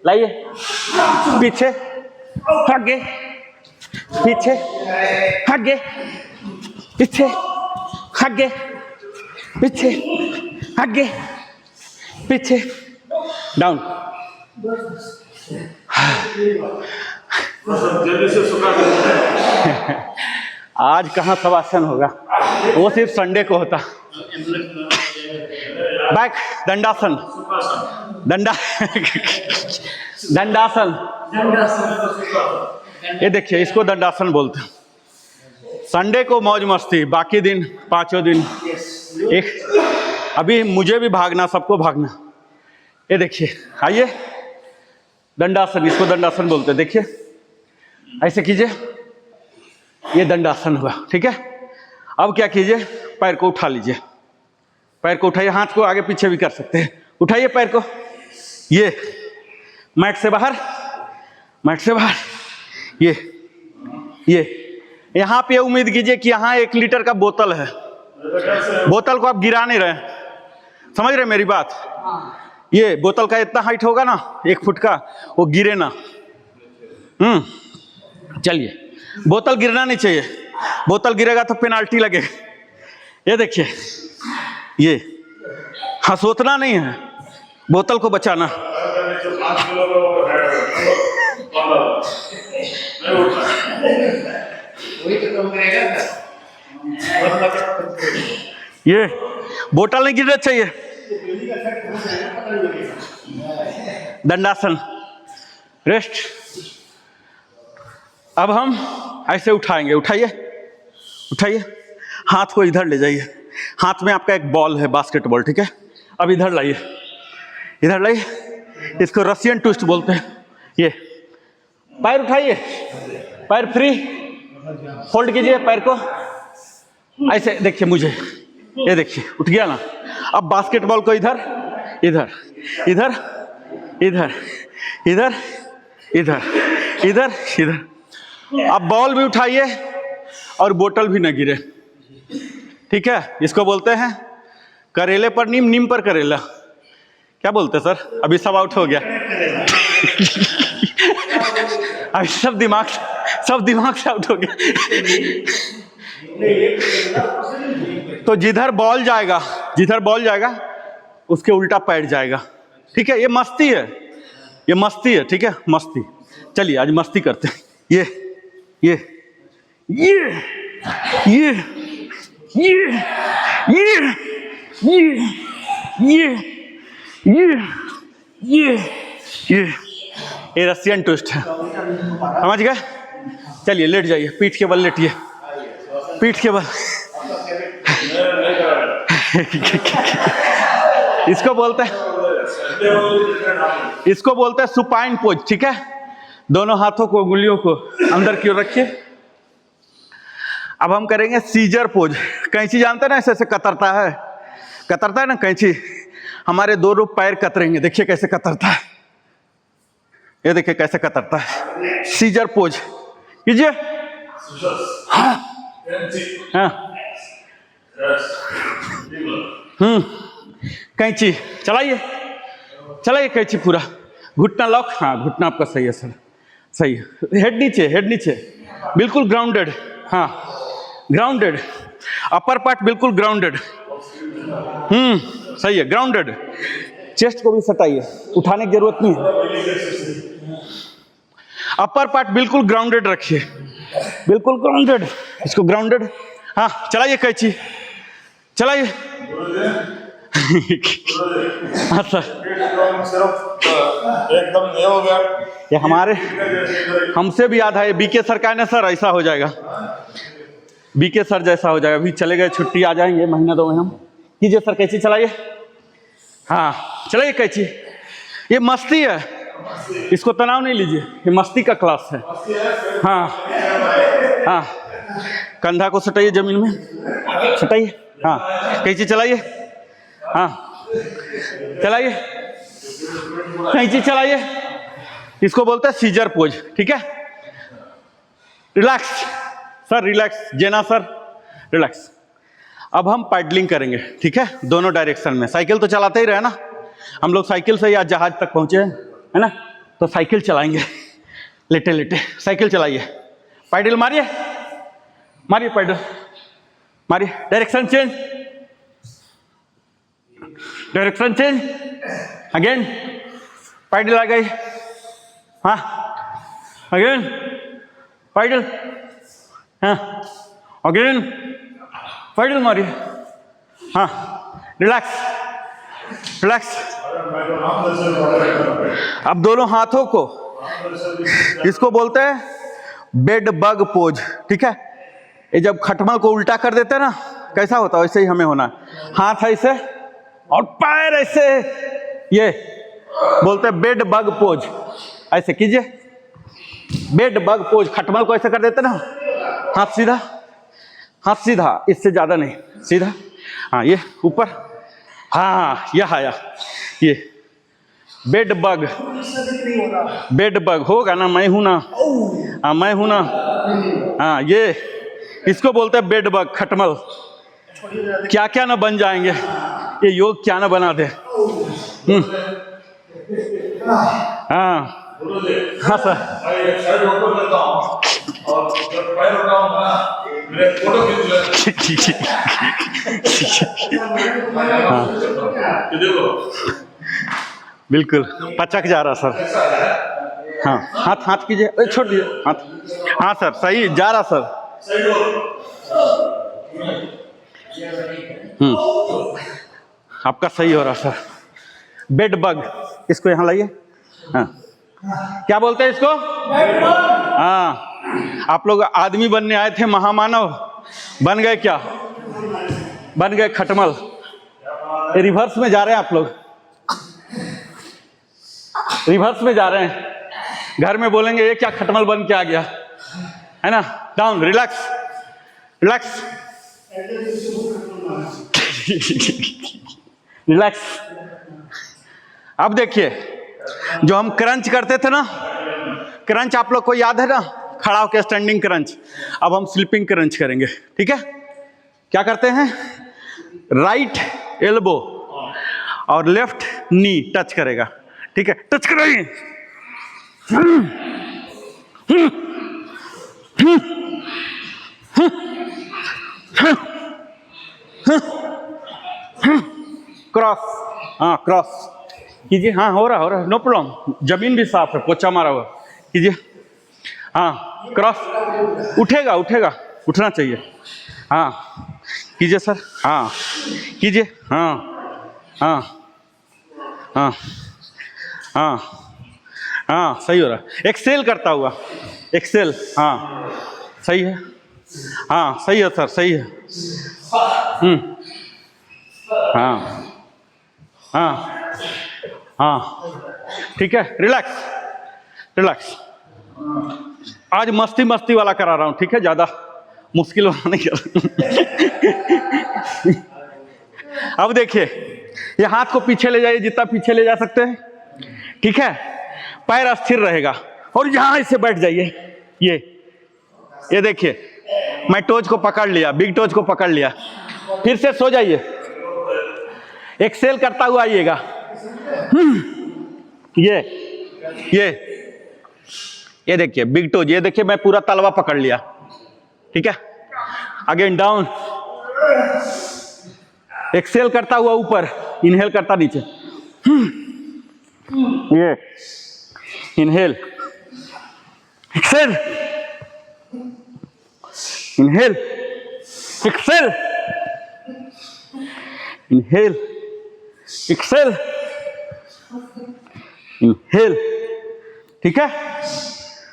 Speaker 1: लाइए, पीछे, आगे, पीछे, आगे, पीछे, आगे, पीछे, आगे, पीछे, डाउन।
Speaker 3: जल्दी से सुखा दो।
Speaker 1: आज कहाँ शवासन होगा, वो सिर्फ संडे को होता। बैक दंडासन, दंडासन, ये देखिए, इसको दंडासन बोलते हैं। संडे को मौज मस्ती, बाकी दिन पांचों दिन एक। अभी मुझे भी भागना, सबको भागना। ये देखिए, आइए, दंडासन, इसको दंडासन बोलते हैं। देखिए, ऐसे कीजिए, ये दंडासन हुआ, ठीक है। अब क्या कीजिए, पैर को उठा लीजिए, पैर को उठाइए, हाथ को आगे पीछे भी कर सकते हैं, उठाइए पैर को, ये मैट से बाहर, मैट से बाहर, ये यहाँ पे उम्मीद कीजिए कि यहाँ 1 लीटर का बोतल है, बोतल को आप गिरा नहीं रहे, समझ रहे मेरी बात। ये बोतल का इतना हाइट होगा ना, 1 फुट का, वो गिरे ना। चलिए, बोतल गिरना नहीं चाहिए, बोतल गिरेगा तो पेनाल्टी लगेगा। ये देखिए, ये हाँ, सोचना नहीं है, बोतल को बचाना। ये बोतल नहीं गिरना चाहिए। दंडासन, रेस्ट। अब हम ऐसे उठाएंगे, उठाइए, उठाइए, हाथ को इधर ले जाइए, हाथ में आपका एक बॉल है, बास्केटबॉल, ठीक है। अब इधर लाइए, इधर लाइए, इसको रशियन ट्विस्ट बोलते हैं। ये पैर उठाइए, पैर फ्री, होल्ड कीजिए पैर को, ऐसे देखिए मुझे, ये देखिए, उठ गया ना। अब बास्केटबॉल को इधर, इधर, इधर, इधर, इधर, इधर, इधर, इधर। अब बॉल भी उठाइए और बोतल भी न गिरे, ठीक है। इसको बोलते हैं करेले पर नीम, नीम पर करेला। क्या बोलते हैं सर? अभी सब आउट हो गया। अभी सब दिमाग से आउट हो गया। तो जिधर बॉल जाएगा, जिधर बॉल जाएगा उसके उल्टा पैर जाएगा, ठीक है। ये मस्ती है, ये मस्ती है, ठीक है, मस्ती। चलिए आज मस्ती करते हैं। ये ये ये ये ये ये ये ये ये रशियन ट्विस्ट है, समझ गए। चलिए लेट जाइए, पीठ के बल लेटिए, पीठ के बल। इसको बोलते हैं, इसको बोलते हैं सुपाइन पोज, ठीक है। दोनों हाथों को, उंगलियों को अंदर की ओर रखिए। अब हम करेंगे सीजर पोज। कैंची जानते हैं ना, ऐसे ऐसे कतरता है ना कैंची, हमारे दोनों पैर कतरेंगे। देखिए कैसे कतरता है, ये देखिए कैसे कतरता है। सीजर पोज कीजिए। हाँ हाँ, कैंची चलाइए, चलाइए कैंची पूरा, घुटना लॉक। हाँ, घुटना आपका सही है सर, सही है। हेड नीचे, हेड नीचे, बिल्कुल ग्राउंडेड। हाँ, ग्राउंडेड, अपर पार्ट बिल्कुल ग्राउंडेड। सही है, ग्राउंडेड। चेस्ट को भी सटाइए, उठाने की जरूरत नहीं है। अपर पार्ट बिल्कुल ग्राउंडेड रखिए, बिल्कुल ग्राउंडेड, इसको ग्राउंडेड। हाँ, चलाइए कैंची, चलाइए। हाँ सर,
Speaker 3: एकदम ये हो गया।
Speaker 1: ये हमारे, हमसे भी याद है, बीके सर का ना सर, ऐसा हो जाएगा, बीके सर जैसा हो जाएगा। अभी चले गए, छुट्टी आ जाएंगे, महीना 2 महीना। कीजिए सर कैंची, चलाइए। हाँ, चलाइए कैंची। ये मस्ती है, इसको तनाव नहीं लीजिए, ये मस्ती का क्लास है। हाँ, हाँ, कंधा को सटाइए जमीन में, सटाइए, हाँ, कैंची चलाइए, हाँ, चलाइए, कैंची चलाइए। इसको बोलते हैं सीजर पोज, ठीक है। रिलैक्स सर, रिलैक्स, जेना सर, रिलैक्स। अब हम पैडलिंग करेंगे, ठीक है, दोनों डायरेक्शन में। साइकिल तो चलाते ही रहे ना, हम लोग साइकिल से ही आज जहाज तक पहुंचे हैं, है ना। तो साइकिल चलाएंगे लेटे लेटे, साइकिल चलाइए, पैडल मारिए, मारिए पैडल, मारिए, direction change, direction change, again pedal आ गई, हाँ, अगेन पैडल, हाँ, अगेन पैडल मारिए, हाँ, रिलैक्स, रिलैक्स। अब दोनों हाथों को, इसको बोलते हैं बेड बग पोज, ठीक है। ये जब खटमल को उल्टा कर देते हैं ना, कैसा होता है, वैसे ही हमें होना है। हाथ ऐसे और पैर ऐसे, ये बोलते हैं बेड बग पोज। ऐसे कीजिए, बेड बग पोज। खटमल को ऐसे कर देते ना, हाथ सीधा, हाथ सीधा, इससे ज्यादा नहीं, सीधा, हाँ, ये ऊपर, हाँ, यह आया, ये बेड बग, बेड बग होगा ना, मैं हूं ना, हाँ, मैं हूं ना, हाँ, ये इसको बोलते हैं बेड बग। खटमल क्या क्या ना बन जाएंगे, ये योग क्या ना बना दे। हाँ, हाँ सर, बिल्कुल पचक जा रहा सर। हाँ, हाथ हाथ कीजिए, छोड़ दीजिए हाथ, हाँ सर, सही जा रहा सर। आपका सही हो रहा सर। बेड बग, इसको यहाँ लाइए, हाँ, क्या बोलते हैं इसको, हाँ। आप लोग आदमी बनने आए थे, महामानव बन गए क्या, बन गए खटमल। रिवर्स में जा रहे हैं आप लोग, रिवर्स में जा रहे हैं। घर में बोलेंगे ये क्या खटमल बन के आ गया, है ना। Down, relax, relax, relax. अब देखिए, जो हम क्रंच करते थे ना, क्रंच आप लोग को याद है ना, खड़ा होकर स्टैंडिंग क्रंच। अब हम स्लीपिंग क्रंच करेंगे, ठीक है। क्या करते हैं, राइट एल्बो और लेफ्ट नी टच करेगा, ठीक है, टच कराइए। क्रॉस, हाँ, क्रॉस कीजिए, हाँ, हो रहा, नो प्रॉब्लम, जमीन भी साफ है, पोछा मारा हुआ, कीजिए, हाँ, क्रॉस, उठेगा, उठेगा, उठना चाहिए, हाँ, कीजिए सर, हाँ, कीजिए, हाँ, हाँ, हाँ, हाँ, हाँ, सही हो रहा। एक्सेल करता हुआ, एक्सेल, हाँ, सही है, हाँ, सही है सर, सही है, हाँ, हाँ, हाँ, ठीक है, रिलैक्स, रिलैक्स। आज मस्ती मस्ती वाला करा रहा हूँ, ठीक है, ज्यादा मुश्किल वाला नहीं कर। अब देखिए, ये हाथ को पीछे ले जाइए, जितना पीछे ले जा सकते हैं, ठीक है। पैर स्थिर रहेगा और यहां इसे बैठ जाइए। ये देखिए, मैं टोज को पकड़ लिया, बिग टोज को पकड़ लिया, फिर से सो जाइए, एक्सेल करता हुआ आइएगा। ये देखिए बिग टोज, ये देखिए मैं पूरा तलवा पकड़ लिया, ठीक है। अगेन डाउन, एक्सेल करता हुआ ऊपर, इनहेल करता नीचे, ये inhale, exhale, inhale, exhale, inhale, exhale, inhale, ठीक है।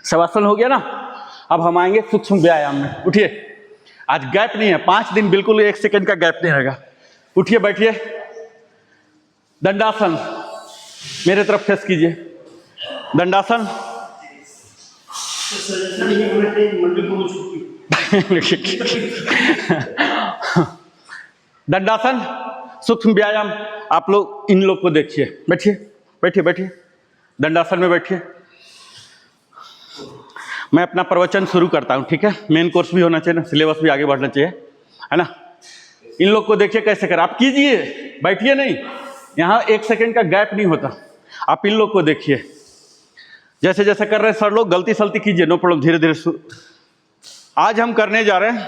Speaker 1: शवासन हो गया ना। अब हम आएंगे सूक्ष्म व्यायाम में। उठिए, आज गैप नहीं है, 5 दिन बिल्कुल 1 सेकंड का गैप नहीं रहेगा। उठिए, बैठिए, दंडासन, मेरे तरफ फेस कीजिए, दंडासन,
Speaker 3: सजेशन ये होना चाहिए मल्टीपल छुट्टी।
Speaker 1: दंडासन, सूक्ष्म व्यायाम। आप लोग इन लोग को देखिए, बैठिए बैठिए बैठिए, दंडासन में बैठिए। मैं अपना प्रवचन शुरू करता हूँ, ठीक है। मेन कोर्स भी होना चाहिए ना, सिलेबस भी आगे बढ़ना चाहिए, है ना। इन लोग को देखिए कैसे कर, आप कीजिए, बैठिए नहीं, यहाँ 1 सेकंड का गैप नहीं होता। आप इन लोग को देखिए जैसे जैसे कर रहे हैं सर लोग, गलती सलती कीजिए, नो प्रॉब्लम, धीरे धीरे। आज हम करने जा रहे हैं,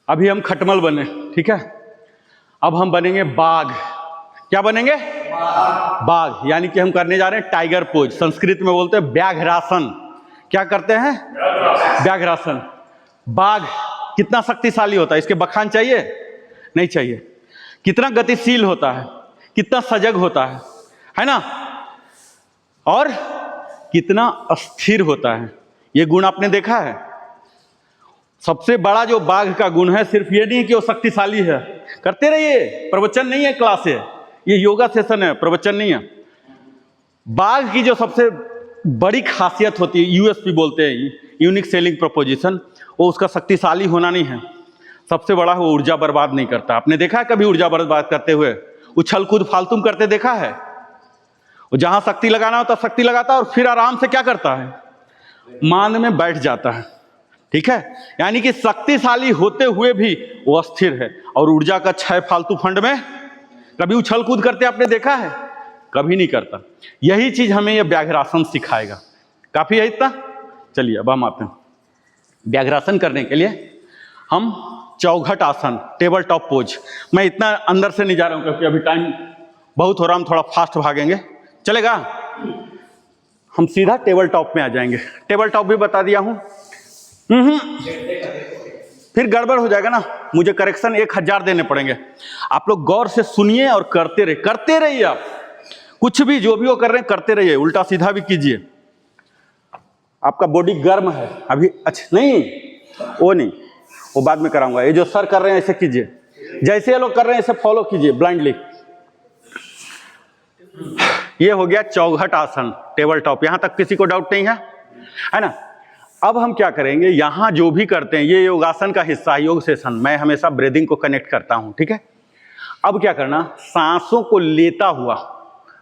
Speaker 1: अभी हम खटमल बने, ठीक है। अब हम बनेंगे बाघ। क्या बनेंगे? बाघ। यानी कि हम करने जा रहे हैं टाइगर पोज, संस्कृत में बोलते हैं व्याघ्रासन। क्या करते हैं? व्याघ्रासन। बाघ कितना शक्तिशाली होता है, इसके बखान चाहिए? नहीं चाहिए। कितना गतिशील होता है, कितना सजग होता है ना, और कितना अस्थिर होता है। ये गुण आपने देखा है। सबसे बड़ा जो बाघ का गुण है, सिर्फ ये नहीं कि वो शक्तिशाली है। करते रहिए, प्रवचन नहीं है, क्लास है, ये योगा सेशन है, प्रवचन नहीं है। बाघ की जो सबसे बड़ी खासियत होती है, यूएसपी बोलते हैं, यूनिक सेलिंग प्रोपोजिशन, वो उसका शक्तिशाली होना नहीं है। सबसे बड़ा वो ऊर्जा बर्बाद नहीं करता। आपने देखा है कभी ऊर्जा बर्बाद करते हुए? उछल कूद फालतू में करते देखा है? वो जहां शक्ति लगाना होता शक्ति लगाता है, और फिर आराम से क्या करता है? मान में बैठ जाता है, ठीक है। यानी कि शक्तिशाली होते हुए भी वो अस्थिर है, और ऊर्जा का क्षय फालतू फंड में। कभी उछल कूद करते आपने देखा है? कभी नहीं करता। यही चीज हमें यह व्याघ्रासन सिखाएगा। काफी है इतना। चलिए अब हम आते हैं व्याघ्रासन करने के लिए। हम चौघट आसन, टेबल टॉप पोज। मैं इतना अंदर से नहीं जा रहा हूं क्योंकि अभी टाइम बहुत हो रहा, हम थोड़ा फास्ट भागेंगे, चलेगा। हम सीधा टेबल टॉप में आ जाएंगे। टेबल टॉप भी बता दिया हूं। फिर गड़बड़ हो जाएगा ना, मुझे करेक्शन 1000 देने पड़ेंगे। आप लोग गौर से सुनिए और करते रहिए। आप कुछ भी जो भी वो कर रहे हैं करते रहिए, उल्टा सीधा भी कीजिए। आपका बॉडी गर्म है अभी, अच्छा नहीं, वो नहीं, वो बाद में कराऊंगा। ये जो सर कर रहे हैं ऐसे कीजिए, जैसे ये लोग कर रहे हैं ऐसे फॉलो कीजिए ब्लाइंडली। ये हो गया चौघट आसन, टेबल टॉप। यहां तक किसी को डाउट नहीं है ना। अब हम क्या करेंगे, यहां जो भी करते हैं ये योगासन का हिस्सा है, योग सेशन। मैं हमेशा ब्रीदिंग को कनेक्ट करता हूं, ठीक है। अब क्या करना, सांसों को लेता हुआ,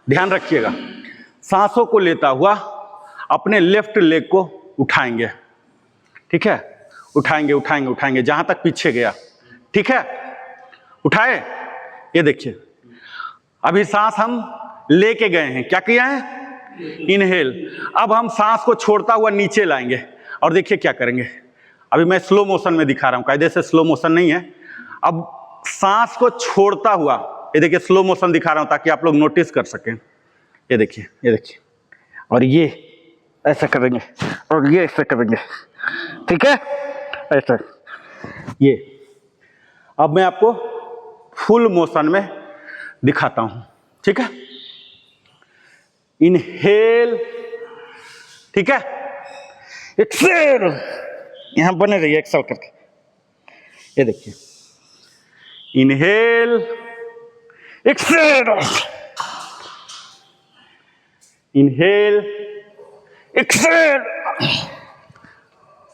Speaker 1: ध्यान रखिएगा, सांसों को लेता हुआ अपने लेफ्ट लेग को उठाएंगे, ठीक है। उठाएंगे उठाएंगे उठाएंगे जहां तक पीछे गया, ठीक है। उठाए, ये देखिए अभी सांस हम लेके गए हैं, क्या किया है? इनहेल। अब हम सांस को छोड़ता हुआ नीचे लाएंगे, और देखिए क्या करेंगे। अभी मैं स्लो मोशन में दिखा रहा हूं, कायदे से स्लो मोशन नहीं है। अब सांस को छोड़ता हुआ, ये देखिए स्लो मोशन दिखा रहा हूं ताकि आप लोग नोटिस कर सकें। ये देखिए, ये देखिए, और ये ऐसा करेंगे, और ये ऐसा करेंगे, ठीक है, ऐसा। ये अब मैं आपको फुल मोशन में दिखाता हूं, ठीक है। इनहेल, ठीक है, एक्सेल, यहां बने रहिए एक्सेल करके। ये देखिए, इनहेल, एक्सेल, इनहेल, एक्सेल।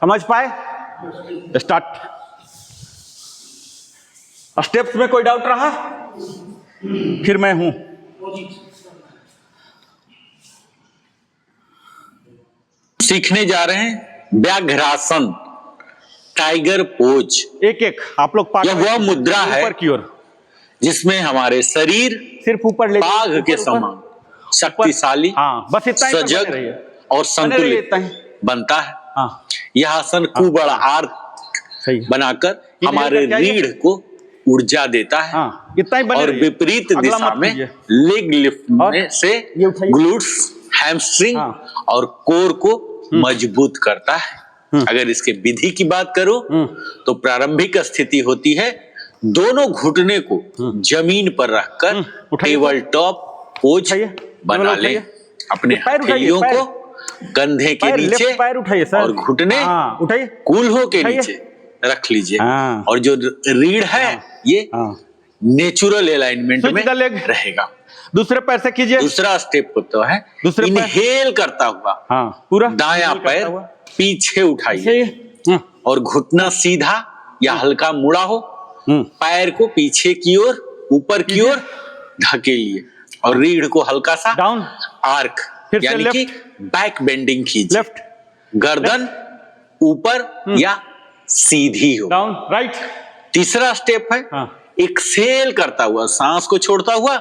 Speaker 1: समझ पाए? स्टार्ट। स्टेप्स में कोई डाउट रहा? फिर मैं हूं।
Speaker 2: सीखने जा रहे हैं व्याघ्रासन, टाइगर पोज।
Speaker 1: एक एक आप लोग
Speaker 2: यह वह मुद्रा है
Speaker 1: ऊपर की ओर,
Speaker 2: जिसमें हमारे शरीर
Speaker 1: सिर्फ ऊपर ले,
Speaker 2: बाघ के समान शक्तिशाली,
Speaker 1: हाँ, बस इतना ही पर बने
Speaker 2: सजग
Speaker 1: रहिए।
Speaker 2: और संतुलित
Speaker 1: इतना ही।
Speaker 2: बनता है।
Speaker 1: हाँ,
Speaker 2: यह आसन कुबड़ आर्क
Speaker 1: सही है।
Speaker 2: बनाकर हमारे रीढ़ को ऊर्जा देता है।
Speaker 1: हाँ, इतना ही बने
Speaker 2: और
Speaker 1: रहिए।
Speaker 2: विपरीत
Speaker 1: अगला
Speaker 2: दिशा
Speaker 1: मत
Speaker 2: में
Speaker 1: कीजिए।
Speaker 2: लेग लिफ्ट
Speaker 1: और
Speaker 2: से
Speaker 1: ये उठाइए।
Speaker 2: ग्लूट्स, हैमस्ट्रिंग
Speaker 1: हाँ।
Speaker 2: और कोर को मजबूत करता है। अगर इसके विधि की बात करो तो प्रारंभिक स्थिति होती है दोनों घुटने को जमीन पर रखकर
Speaker 1: उठाइए।
Speaker 2: टेबल टॉप पोज
Speaker 1: उठाइए।
Speaker 2: बना
Speaker 1: उठाइए।
Speaker 2: लें। अपने
Speaker 1: पैर उठाइए,
Speaker 2: हथेलियों
Speaker 1: पैर।
Speaker 2: को कंधे के
Speaker 1: पैर,
Speaker 2: नीचे
Speaker 1: लेफ्ट पैर उठाइए सर।
Speaker 2: और घुटने
Speaker 1: हाँ, उठाइए।
Speaker 2: कूल्हों के
Speaker 1: उठाइए।
Speaker 2: नीचे रख लीजिए।
Speaker 1: हाँ।
Speaker 2: और जो रीढ़ है ये
Speaker 1: हाँ।
Speaker 2: नेचुरल अलाइनमेंट
Speaker 1: Switch
Speaker 2: में
Speaker 1: the leg।
Speaker 2: रहेगा।
Speaker 1: दूसरे पैर से कीजिए।
Speaker 2: दूसरा स्टेप होता है
Speaker 1: दूसरे पैर।
Speaker 2: इनहेल करता हुआ
Speaker 1: हाँ पूरा
Speaker 2: दायां
Speaker 1: करता
Speaker 2: पैर
Speaker 1: हुआ।
Speaker 2: पीछे उठाइए
Speaker 1: हाँ,
Speaker 2: और घुटना सीधा या हल्का मुड़ा हो,
Speaker 1: हम्म,
Speaker 2: पैर को पीछे की ओर ऊपर की ओर धकेलिए और रीढ़ को हल्का सा
Speaker 1: डाउन,
Speaker 2: आर्क
Speaker 1: फिर से
Speaker 2: यानी कि बैक बेंडिंग कीजिए।
Speaker 1: लेफ्ट,
Speaker 2: गर्दन ऊपर या सीधी हो।
Speaker 1: Down, right.
Speaker 2: तीसरा स्टेप है
Speaker 1: हाँ।
Speaker 2: एक्सेल करता हुआ सांस को छोड़ता हुआ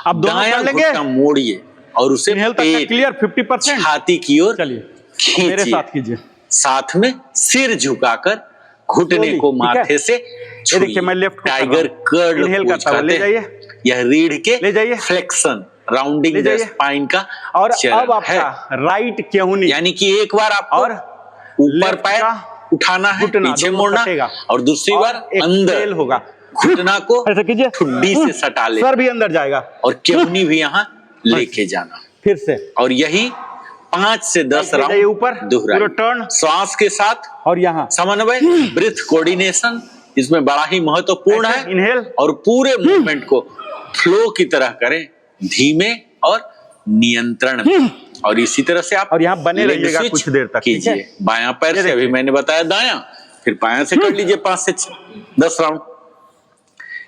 Speaker 1: अब दोनों
Speaker 2: दायां
Speaker 1: कर लेंगे।
Speaker 2: घुटना मोड़िए और उसे
Speaker 1: इनहेल तक का
Speaker 2: पेट
Speaker 1: क्लियर 50%।
Speaker 2: छाती की ओर
Speaker 1: चलिए अब मेरे
Speaker 2: खींचिए।
Speaker 1: साथ कीजिए।
Speaker 2: साथ में सिर झुकाकर घुटने
Speaker 1: Slowly,
Speaker 2: को
Speaker 1: ठीक है?
Speaker 2: माथे से
Speaker 1: ये देखिए मैं left
Speaker 2: tiger curl
Speaker 1: inhale
Speaker 2: pose
Speaker 1: करता हुआ ले
Speaker 2: कहते हैं।
Speaker 1: जाइए,
Speaker 2: यह रीढ़ के
Speaker 1: ले जाइए।
Speaker 2: फ्लेक्शन राउंडिंग
Speaker 1: ले
Speaker 2: द
Speaker 1: जाइए।
Speaker 2: स्पाइन का
Speaker 1: और
Speaker 2: चरण
Speaker 1: अब आपका राइट केहूनी
Speaker 2: यानी कि एक बार आपको
Speaker 1: और
Speaker 2: ऊपर
Speaker 1: लेफ्ट
Speaker 2: पैर
Speaker 1: का
Speaker 2: उठाना है,
Speaker 1: घुटना
Speaker 2: पीछे
Speaker 1: दोनों
Speaker 2: मोड़ना
Speaker 1: सटेगा।
Speaker 2: और दूसरी
Speaker 1: और
Speaker 2: बार
Speaker 1: एक
Speaker 2: अंदर
Speaker 1: एक्सेल होगा।
Speaker 2: घुटना को
Speaker 1: ऐसे कीजिए,
Speaker 2: ठुड्डी से सटा ले
Speaker 1: सर भी अंदर जाएगा
Speaker 2: और केहूनी भी यहाँ लेके जाना
Speaker 1: फिर से,
Speaker 2: और यही 5 से 10
Speaker 1: ले जाइए
Speaker 2: राउंड
Speaker 1: ऊपर, पूरा
Speaker 2: दोहराइए।
Speaker 1: टर्न
Speaker 2: श्वास के साथ
Speaker 1: और यहाँ
Speaker 2: समन्वय, ब्रीथ कोऑर्डिनेशन इसमें बड़ा ही महत्वपूर्ण
Speaker 1: ऐसे
Speaker 2: है।
Speaker 1: इनहेल
Speaker 2: और पूरे मूवमेंट को फ्लो की तरह करें, धीमे और नियंत्रण में। और इसी तरह से आप
Speaker 1: और यहाँ बने
Speaker 2: लेग
Speaker 1: रहिएगा
Speaker 2: स्विच
Speaker 1: कुछ देर तक, ठीक है?
Speaker 2: कीजिए। बायां पैर
Speaker 1: ये
Speaker 2: से अभी
Speaker 1: देखिए।
Speaker 2: मैंने बताया दायां, फिर बायां से कर लीजिए 5 से 10 राउंड।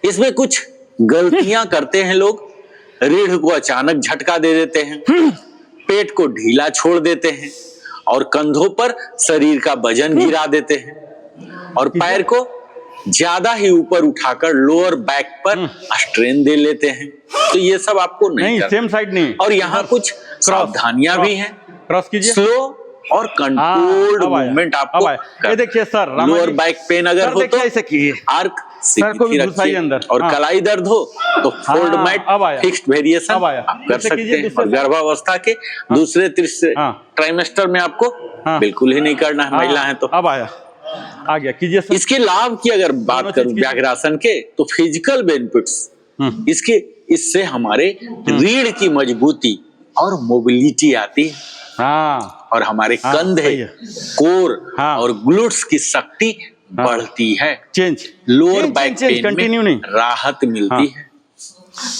Speaker 2: इसमें कुछ गलतियां करते हैं लोग, रीढ़ को अचानक झटका दे देते हैं, पेट को ढीला छोड़ देते हैं और कंधों पर शरीर का वजन गिरा देते हैं और पैर को ज्यादा ही ऊपर उठाकर लोअर बैक पर स्ट्रेन दे लेते हैं। तो ये सब आपको नहीं
Speaker 1: नहीं,
Speaker 2: करना।
Speaker 1: सेम साइड नहीं।
Speaker 2: और यहाँ कुछ सावधानियां भी हैं।
Speaker 1: क्रॉस कीजिए।
Speaker 2: स्लो और कंट्रोल्ड
Speaker 1: अब आया,
Speaker 2: मूवमेंट
Speaker 1: अब
Speaker 2: आपको
Speaker 1: आया। ये देखिए सर, रामा
Speaker 2: लोअर
Speaker 1: जी,
Speaker 2: बैक पेन अगर
Speaker 1: सर
Speaker 2: हो तो
Speaker 1: देखिए ऐसे कीजिए।
Speaker 2: आर्क
Speaker 1: सर को भी
Speaker 2: सीधी
Speaker 1: घुसाइए
Speaker 2: रखिए
Speaker 1: अंदर।
Speaker 2: और
Speaker 1: हाँ।
Speaker 2: कलाई दर्द हो तो फोल्ड
Speaker 1: हाँ,
Speaker 2: मैट
Speaker 1: अब आया।
Speaker 2: फिक्स्ड वेरिएशन
Speaker 1: अब आया।
Speaker 2: आप कर
Speaker 1: ऐसे
Speaker 2: सकते
Speaker 1: कीजिए
Speaker 2: हैं।
Speaker 1: दूसरे
Speaker 2: और
Speaker 1: से।
Speaker 2: गर्भावस्था के दूसरे तीसरे
Speaker 1: हाँ।
Speaker 2: ट्राइमेस्टर में आपको
Speaker 1: हाँ।
Speaker 2: बिल्कुल ही नहीं करना है, महिला है तो।
Speaker 1: अब आया, आ गया, कीजिए सर।
Speaker 2: इसके लाभ की अगर
Speaker 1: दोनों
Speaker 2: बात
Speaker 1: चीज
Speaker 2: करूं
Speaker 1: कीजिए।
Speaker 2: व्याघ्रासन के, तो फिजिकल बेनिफिट्स इससे हमारे रीढ़ की मजबूती और मोबिलिटी आती है
Speaker 1: हाँ
Speaker 2: और हमारे
Speaker 1: हाँ,
Speaker 2: कंधे,
Speaker 1: सही है।
Speaker 2: कोर
Speaker 1: हाँ।
Speaker 2: और ग्लूट्स की शक्ति बढ़ती है।
Speaker 1: Change,
Speaker 2: lower back pain
Speaker 1: continue
Speaker 2: में
Speaker 1: नहीं।
Speaker 2: राहत मिलती है।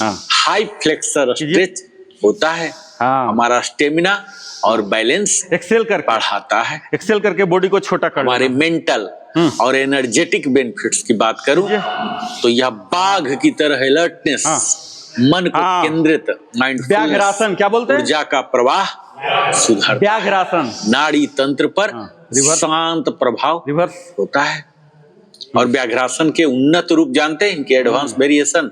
Speaker 1: हाँ
Speaker 2: हाई फ्लेक्सर स्ट्रेच होता है,
Speaker 1: हाँ।
Speaker 2: हमारा स्टेमिना और बैलेंस
Speaker 1: एक्सेल करके,
Speaker 2: बढ़ाता है।
Speaker 1: एक्सेल करके बॉडी को छोटा कर
Speaker 2: हमारे
Speaker 1: लेना।
Speaker 2: मेंटल और एनर्जेटिक बेनिफिट्स की बात करूं तो यह बाघ की तरह अलर्टनेस, मन को
Speaker 1: हाँ।
Speaker 2: केंद्रित, माइंडफुलनेस,
Speaker 1: व्याघ्रासन क्या बोलते हैं?
Speaker 2: ऊर्जा का प्रवाह सुधारता है।
Speaker 1: व्याघ्रासन,
Speaker 2: नाड़ी तंत्र पर
Speaker 1: रिवर्स।
Speaker 2: शांत प्रभाव
Speaker 1: रिवर्स,
Speaker 2: होता है। और व्याघ्रासन के उन्नत रूप जानते हैं, इनके advance variation,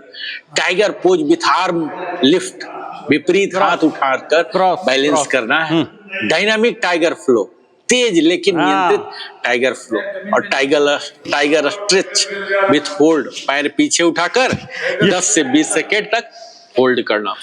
Speaker 2: tiger pose with arm lift, विपरीत हाथ उठाकर
Speaker 1: क्रॉस,
Speaker 2: बैलेंस
Speaker 1: क्रॉस।
Speaker 2: करना है। डायनामिक टाइगर फ्लो, तेज लेकिन
Speaker 1: हाँ।
Speaker 2: नियंत्रित टाइगर फ्लो। और टाइगर स्ट्रेच विथ होल्ड, पैर पीछे उठाकर 10 से 20 सेकेंड तक होल्ड करना।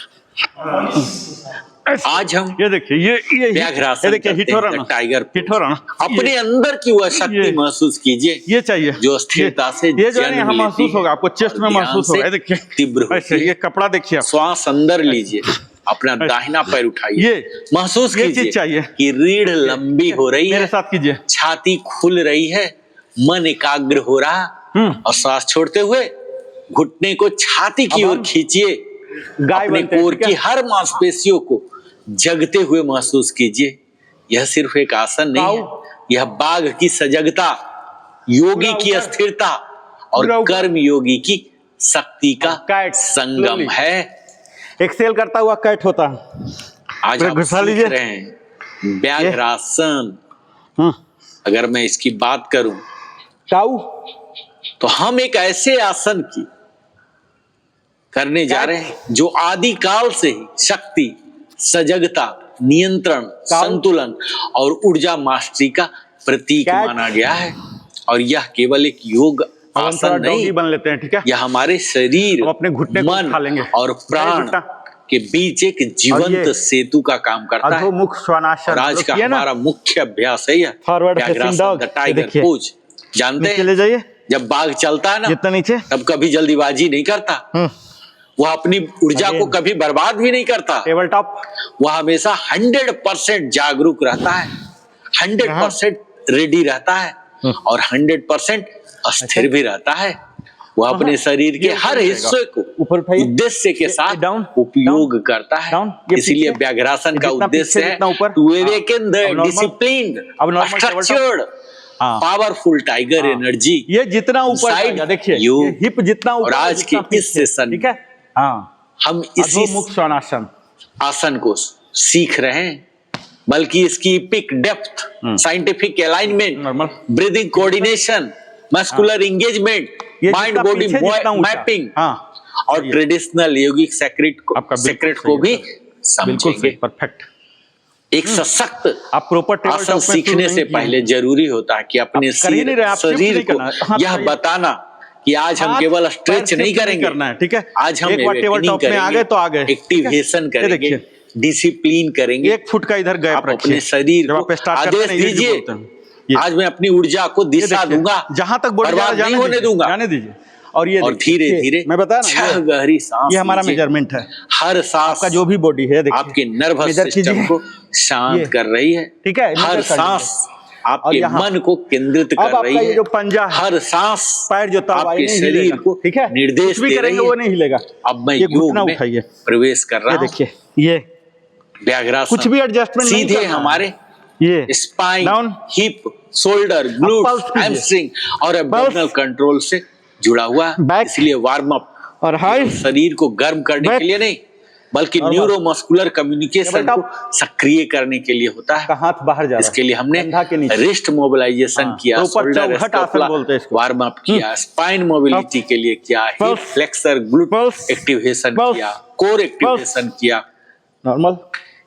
Speaker 2: आज हम
Speaker 1: ये देखिए, ये
Speaker 2: व्याघ्रासन
Speaker 1: ये देखिए,
Speaker 2: करते
Speaker 1: हिट हो रहा
Speaker 2: हैं,
Speaker 1: ना,
Speaker 2: टाइगर
Speaker 1: हिट हो रहा ना।
Speaker 2: अपने अंदर की वह शक्ति
Speaker 1: ये-
Speaker 2: महसूस कीजिए
Speaker 1: ये चाहिए
Speaker 2: जो स्थिरता से
Speaker 1: ये जो है ना,
Speaker 2: जन्म
Speaker 1: यहाँ
Speaker 2: लेती
Speaker 1: महसूस
Speaker 2: है
Speaker 1: होगा, आपको चेस्ट
Speaker 2: और
Speaker 1: में
Speaker 2: ध्यान
Speaker 1: महसूस
Speaker 2: से
Speaker 1: होगा। ये देखिए
Speaker 2: तीव्र होती
Speaker 1: ऐसे,
Speaker 2: है।
Speaker 1: ये कपड़ा देखिए आप।
Speaker 2: श्वास अंदर लीजिए, अपना दाहिना पैर उठाइए,
Speaker 1: ये-
Speaker 2: महसूस
Speaker 1: ये चीज
Speaker 2: कीजिए
Speaker 1: चाहिए।
Speaker 2: कि रीढ़ लंबी हो रही
Speaker 1: मेरे
Speaker 2: है,
Speaker 1: साथ कीजिए।
Speaker 2: छाती खुल रही है, मन एकाग्र हो रहा और श्वास छोड़ते हुए घुटने को छाती की
Speaker 1: अब
Speaker 2: ओर
Speaker 1: हम
Speaker 2: खींचिए।
Speaker 1: गाय
Speaker 2: अपने
Speaker 1: बनते हैं,
Speaker 2: कोर
Speaker 1: ठीक है?
Speaker 2: की हर मांसपेशियों को जगते हुए महसूस कीजिए। यह सिर्फ एक आसन नहीं है, यह बाघ की सजगता, योगी की
Speaker 1: ऊपर।
Speaker 2: अस्थिरता और
Speaker 1: पूरा ऊपर।
Speaker 2: कर्म योगी की शक्ति का
Speaker 1: कैट,
Speaker 2: संगम
Speaker 1: slowly।
Speaker 2: है।
Speaker 1: एक्सेल करता हुआ कट होता है।
Speaker 2: आज
Speaker 1: पूरा
Speaker 2: आप
Speaker 1: घुसा
Speaker 2: सीख
Speaker 1: लीजिए।
Speaker 2: रहे हैं व्याघ्रासन।
Speaker 1: हम्म,
Speaker 2: अगर मैं इसकी बात करूं
Speaker 1: काऊ,
Speaker 2: तो हम एक ऐसे आसन की करने जा रहे हैं जो आदिकाल से ही शक्ति, सजगता, नियंत्रण, संतुलन और ऊर्जा मास्टरी का प्रतीक
Speaker 1: कैट।
Speaker 2: माना गया है। और यह केवल एक योग
Speaker 1: अब हम थोड़ा
Speaker 2: आसन नहीं,
Speaker 1: डॉगी बन लेते हैं, ठीक है?
Speaker 2: यह हमारे शरीर,
Speaker 1: अब अपने घुटने को
Speaker 2: मन
Speaker 1: उठा लेंगे।
Speaker 2: और प्राण
Speaker 1: घुटना।
Speaker 2: के बीच एक
Speaker 1: और
Speaker 2: जीवंत
Speaker 1: ये
Speaker 2: सेतु का काम करता है।
Speaker 1: अधोमुख श्वानासन।
Speaker 2: और आज का
Speaker 1: किया ना?
Speaker 2: हमारा मुख्य अभ्यास है यह
Speaker 1: Forward facing
Speaker 2: Vyaghrasana,
Speaker 1: dog।
Speaker 2: The tiger
Speaker 1: देखिए।
Speaker 2: पोज। जानते
Speaker 1: नीचे
Speaker 2: हैं
Speaker 1: ले जाइए,
Speaker 2: जब बाघ चलता है ना,
Speaker 1: जितना नीचे।
Speaker 2: तब कभी जल्दीबाजी नहीं करता, वह अपनी ऊर्जा को कभी बर्बाद भी नहीं करता।
Speaker 1: टेबल टॉप,
Speaker 2: वह हमेशा 100% जागरूक रहता है, 100% रेडी रहता है और 100% अस्थिर भी रहता है। वो अपने शरीर के
Speaker 1: ये ऊपर
Speaker 2: हर
Speaker 1: उठाइएगा।
Speaker 2: हिस्से को
Speaker 1: ऊपर उठाइए।
Speaker 2: उद्देश्य के
Speaker 1: ये
Speaker 2: साथ
Speaker 1: डाउन,
Speaker 2: उपयोग
Speaker 1: डाउन,
Speaker 2: करता
Speaker 1: डाउन,
Speaker 2: है।
Speaker 1: ये
Speaker 2: इसीलिए
Speaker 1: पीछे,
Speaker 2: व्याघ्रासन का
Speaker 1: जितना
Speaker 2: उद्देश्य
Speaker 1: पीछे,
Speaker 2: है
Speaker 1: जितना ऊपर,
Speaker 2: टू
Speaker 1: हाँ।
Speaker 2: awaken the
Speaker 1: अब normal,
Speaker 2: disciplined,
Speaker 1: अब normal टेबल टॉप।
Speaker 2: structured,
Speaker 1: हाँ।
Speaker 2: पावरफुल टाइगर
Speaker 1: हाँ।
Speaker 2: एनर्जी।
Speaker 1: ये जितना ऊपर
Speaker 2: Inside
Speaker 1: जाएगा, देखिए
Speaker 2: you।
Speaker 1: ये हिप जितना
Speaker 2: और
Speaker 1: ऊपर है,
Speaker 2: आज
Speaker 1: जितना
Speaker 2: के इस
Speaker 1: पीछे,
Speaker 2: सेशन
Speaker 1: ठीक है। हाँ,
Speaker 2: हम इसी
Speaker 1: अधोमुख श्वानासन।
Speaker 2: आसन को सीख रहे हैं, बल्कि इसकी peak depth, scientific alignment,
Speaker 1: normal.
Speaker 2: Breathing coordination, muscular engagement,
Speaker 1: ये
Speaker 2: माइंड
Speaker 1: जितना
Speaker 2: बॉडी
Speaker 1: पीछे, जितना ऊंचा।
Speaker 2: मैपिंग
Speaker 1: हाँ,
Speaker 2: और
Speaker 1: ये।
Speaker 2: ट्रेडिशनल योगिक
Speaker 1: आपका बिल्कुल
Speaker 2: सेक्रेट
Speaker 1: सही
Speaker 2: को
Speaker 1: है,
Speaker 2: भी
Speaker 1: बिल्कुल
Speaker 2: समझेंगे।
Speaker 1: सही, परफेक्ट।
Speaker 2: एक सशक्त
Speaker 1: आप प्रॉपर टेबल
Speaker 2: आसन
Speaker 1: टॉप में
Speaker 2: सीखने
Speaker 1: शुरू
Speaker 2: से
Speaker 1: नहीं किए
Speaker 2: पहले
Speaker 1: हैं।
Speaker 2: जरूरी होता है कि अपने
Speaker 1: आप कर ही नहीं रहे, आप शिफ्ट
Speaker 2: शरीर
Speaker 1: नहीं
Speaker 2: को
Speaker 1: करना। हाँ,
Speaker 2: यह
Speaker 1: सही।
Speaker 2: बताना कि आज हम
Speaker 1: हाथ,
Speaker 2: केवल
Speaker 1: पैर
Speaker 2: स्ट्रेच
Speaker 1: शिफ्ट
Speaker 2: नहीं करेंगे,
Speaker 1: करना है, ठीक है।
Speaker 2: आज हम
Speaker 1: एक बार टेबल
Speaker 2: awakening
Speaker 1: टॉप में आ गए तो आ गए, ठीक है?
Speaker 2: एक्टिवेशन
Speaker 1: ये
Speaker 2: करेंगे,
Speaker 1: देखिए।
Speaker 2: डिसिप्लिन करेंगे।
Speaker 1: 1 फुट का इधर गैप
Speaker 2: आप
Speaker 1: रखिए।
Speaker 2: अपने शरीर
Speaker 1: जब
Speaker 2: को
Speaker 1: आप स्टार्ट करते
Speaker 2: आदेश
Speaker 1: हैं, ये जो
Speaker 2: दीजिए,
Speaker 1: बोलते हैं, ये।
Speaker 2: आज मैं अपनी ऊर्जा को
Speaker 1: ये
Speaker 2: दिशा
Speaker 1: देखिए,
Speaker 2: दूंगा,
Speaker 1: जहां तक बॉडी
Speaker 2: बर्बाद नहीं होने दूंगा।
Speaker 1: जाने दीजिए। और ये
Speaker 2: और
Speaker 1: देखिए,
Speaker 2: धीरे धीरे
Speaker 1: मैं बताया ना,
Speaker 2: 6 गहरी सांस
Speaker 1: ये हमारा
Speaker 2: लीजिए।
Speaker 1: मेजरमेंट है।
Speaker 2: हर सांस
Speaker 1: आपका जो भी बॉडी है, देखिए
Speaker 2: आपके नर्वस
Speaker 1: मेजर
Speaker 2: सिस्टम
Speaker 1: कीजिए।
Speaker 2: को शांत
Speaker 1: ये।
Speaker 2: कर रही है,
Speaker 1: ठीक है,
Speaker 2: हर
Speaker 1: मेजर कर
Speaker 2: सांस
Speaker 1: और
Speaker 2: आपके
Speaker 1: यहाँ।
Speaker 2: मन को केंद्रित
Speaker 1: अब
Speaker 2: कर रही
Speaker 1: आपका ये
Speaker 2: है,
Speaker 1: जो पंजा है,
Speaker 2: हर सांस
Speaker 1: पैर जो तलवाई
Speaker 2: आपके
Speaker 1: नहीं
Speaker 2: शरीर
Speaker 1: हिलेगा,
Speaker 2: को
Speaker 1: ठीक है,
Speaker 2: निर्देश
Speaker 1: कुछ भी
Speaker 2: दे
Speaker 1: करेंगे
Speaker 2: रही
Speaker 1: वो
Speaker 2: है।
Speaker 1: नहीं हिलेगा।
Speaker 2: अब मैं
Speaker 1: ये
Speaker 2: योग
Speaker 1: घुटना
Speaker 2: में
Speaker 1: उठाइए,
Speaker 2: प्रवेश कर रहा
Speaker 1: ये
Speaker 2: हूँ।
Speaker 1: देखिए, ये
Speaker 2: व्याघ्रासन
Speaker 1: कुछ भी एडजस्टमेंट नहीं
Speaker 2: सीधे
Speaker 1: करना है।
Speaker 2: हमारे
Speaker 1: ये
Speaker 2: spine,
Speaker 1: down,
Speaker 2: hip, shoulder,
Speaker 1: pulse
Speaker 2: glutes,
Speaker 1: कीजिए।
Speaker 2: हैमस्ट्रिंग और एब्डोमिनल कंट्रोल से जुड़ा हुआ है।
Speaker 1: बैक
Speaker 2: इसलिए वार्म अप
Speaker 1: और हाई,
Speaker 2: शरीर को गर्म करने
Speaker 1: बैक,
Speaker 2: के लिए नहीं, बल्कि
Speaker 1: नॉर्मल।
Speaker 2: न्यूरोमस्कुलर कम्युनिकेशन
Speaker 1: टेबल
Speaker 2: को
Speaker 1: टॉप।
Speaker 2: सक्रिय करने के लिए होता
Speaker 1: का
Speaker 2: है।
Speaker 1: हाथ बाहर जा रहा है,
Speaker 2: इसके लिए हमने
Speaker 1: कंधा के नीचे।
Speaker 2: रिस्ट मोबिलाइजेशन
Speaker 1: हाँ,
Speaker 2: किया,
Speaker 1: प्रॉपर
Speaker 2: शोल्डर
Speaker 1: चौखट आसन बोलते हैं इसको।
Speaker 2: वार्म अप किया, स्पाइन मोबिलिटी के लिए किया, hip
Speaker 1: pulse,
Speaker 2: flexor glute
Speaker 1: pulse,
Speaker 2: activation
Speaker 1: pulse,
Speaker 2: किया, कोर एक्टिवेशन किया।
Speaker 1: नॉर्मल।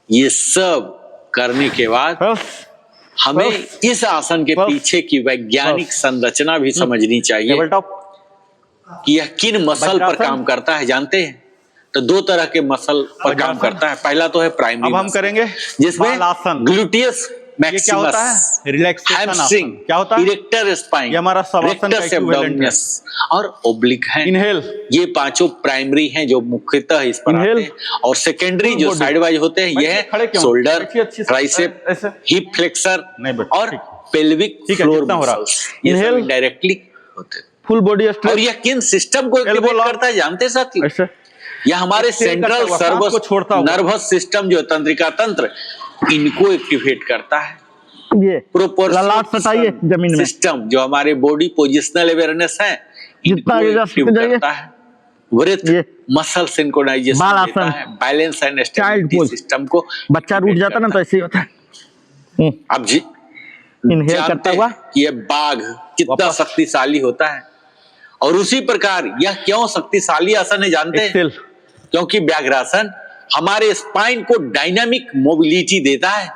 Speaker 2: ये सब करने के बाद
Speaker 1: पल्स,
Speaker 2: हमें
Speaker 1: पल्स,
Speaker 2: इस आसन के
Speaker 1: पल्स,
Speaker 2: पीछे की वैज्ञानिक संरचना भी समझनी चाहिए
Speaker 1: टेबल टॉप।
Speaker 2: कि यह किन मसल पर
Speaker 1: वज्रासन।
Speaker 2: काम करता है, जानते हैं? तो 2 तरह के मसल पर काम
Speaker 1: वज्रासन।
Speaker 2: करता है। पहला तो है प्राइमरी
Speaker 1: अब हम
Speaker 2: मसल,
Speaker 1: करेंगे
Speaker 2: जिसमें
Speaker 1: बालासन।
Speaker 2: ग्लूटियस
Speaker 1: ये क्या होता है? रिलैक्सेशन
Speaker 2: हैमस्ट्रिंग,
Speaker 1: आसन। क्या होता है?
Speaker 2: इरेक्टर स्पाइन,
Speaker 1: ये हमारा शवासन का
Speaker 2: रेक्टस
Speaker 1: equivalent है।
Speaker 2: एब्डोमिनस और ओब्लिक है।
Speaker 1: इनहेल,
Speaker 2: ये 5 प्राइमरी हैं जो मुख्यतः इस पर
Speaker 1: Inhale।
Speaker 2: आते हैं, और सेकेंडरी जो
Speaker 1: Full body।
Speaker 2: साइड वाइज होते हैं ये
Speaker 1: खड़े
Speaker 2: है
Speaker 1: क्यों?
Speaker 2: शोल्डर,
Speaker 1: बैठिए अच्छे से।
Speaker 2: ट्राइसेप,
Speaker 1: ऐसे।
Speaker 2: हिप फ्लेक्सर
Speaker 1: नहीं बैठ,
Speaker 2: और
Speaker 1: ठीक।
Speaker 2: पेल्विक
Speaker 1: ठीक है,
Speaker 2: फ्लोर
Speaker 1: जितना हो रहा।
Speaker 2: मसल्स। ये सब
Speaker 1: Inhale।
Speaker 2: इनडायरेक्टली होते हैं।
Speaker 1: फुल बॉडी
Speaker 2: और
Speaker 1: स्ट्रेच,
Speaker 2: यह किन सिस्टम को
Speaker 1: Elbow
Speaker 2: एक्टिवेट
Speaker 1: lock।
Speaker 2: करता है, जानते हैं साथियों?
Speaker 1: ऐसे
Speaker 2: यह हमारे
Speaker 1: Exhale करता
Speaker 2: सेंट्रल
Speaker 1: हुआ, सांस को छोड़ता हुआ।
Speaker 2: नर्वस सिस्टम जो तंत्रिका तंत्र, इनको एक्टिवेट करता है।
Speaker 1: ये ललाट सटाइए जमीन में।
Speaker 2: सिस्टम जो हमारे बॉडी पोजिशनल अवेयरनेस है,
Speaker 1: जितना
Speaker 2: इनको
Speaker 1: आगे जा
Speaker 2: एक्टिव
Speaker 1: सकते जाइए।
Speaker 2: करता है। ब्रेथ
Speaker 1: ये
Speaker 2: मसल सिंक्रोनाइजेशन
Speaker 1: बालासन।
Speaker 2: देता है, balance and
Speaker 1: Child
Speaker 2: stability
Speaker 1: pose।
Speaker 2: System को
Speaker 1: बच्चा रूठ जाता ना तो ऐसे ही होता है।
Speaker 2: अब जी
Speaker 1: इनहेल
Speaker 2: जानते
Speaker 1: करता हुआ,
Speaker 2: हैं कि ये बाघ कितना
Speaker 1: वापस।
Speaker 2: शक्तिशाली होता है, और उसी प्रकार यह क्यों शक्तिशाली आसन है, जानते हैं?
Speaker 1: एक्सेल,
Speaker 2: क्योंकि व्याघ्रासन हमारे स्पाइन को डायनामिक मोबिलिटी देता है,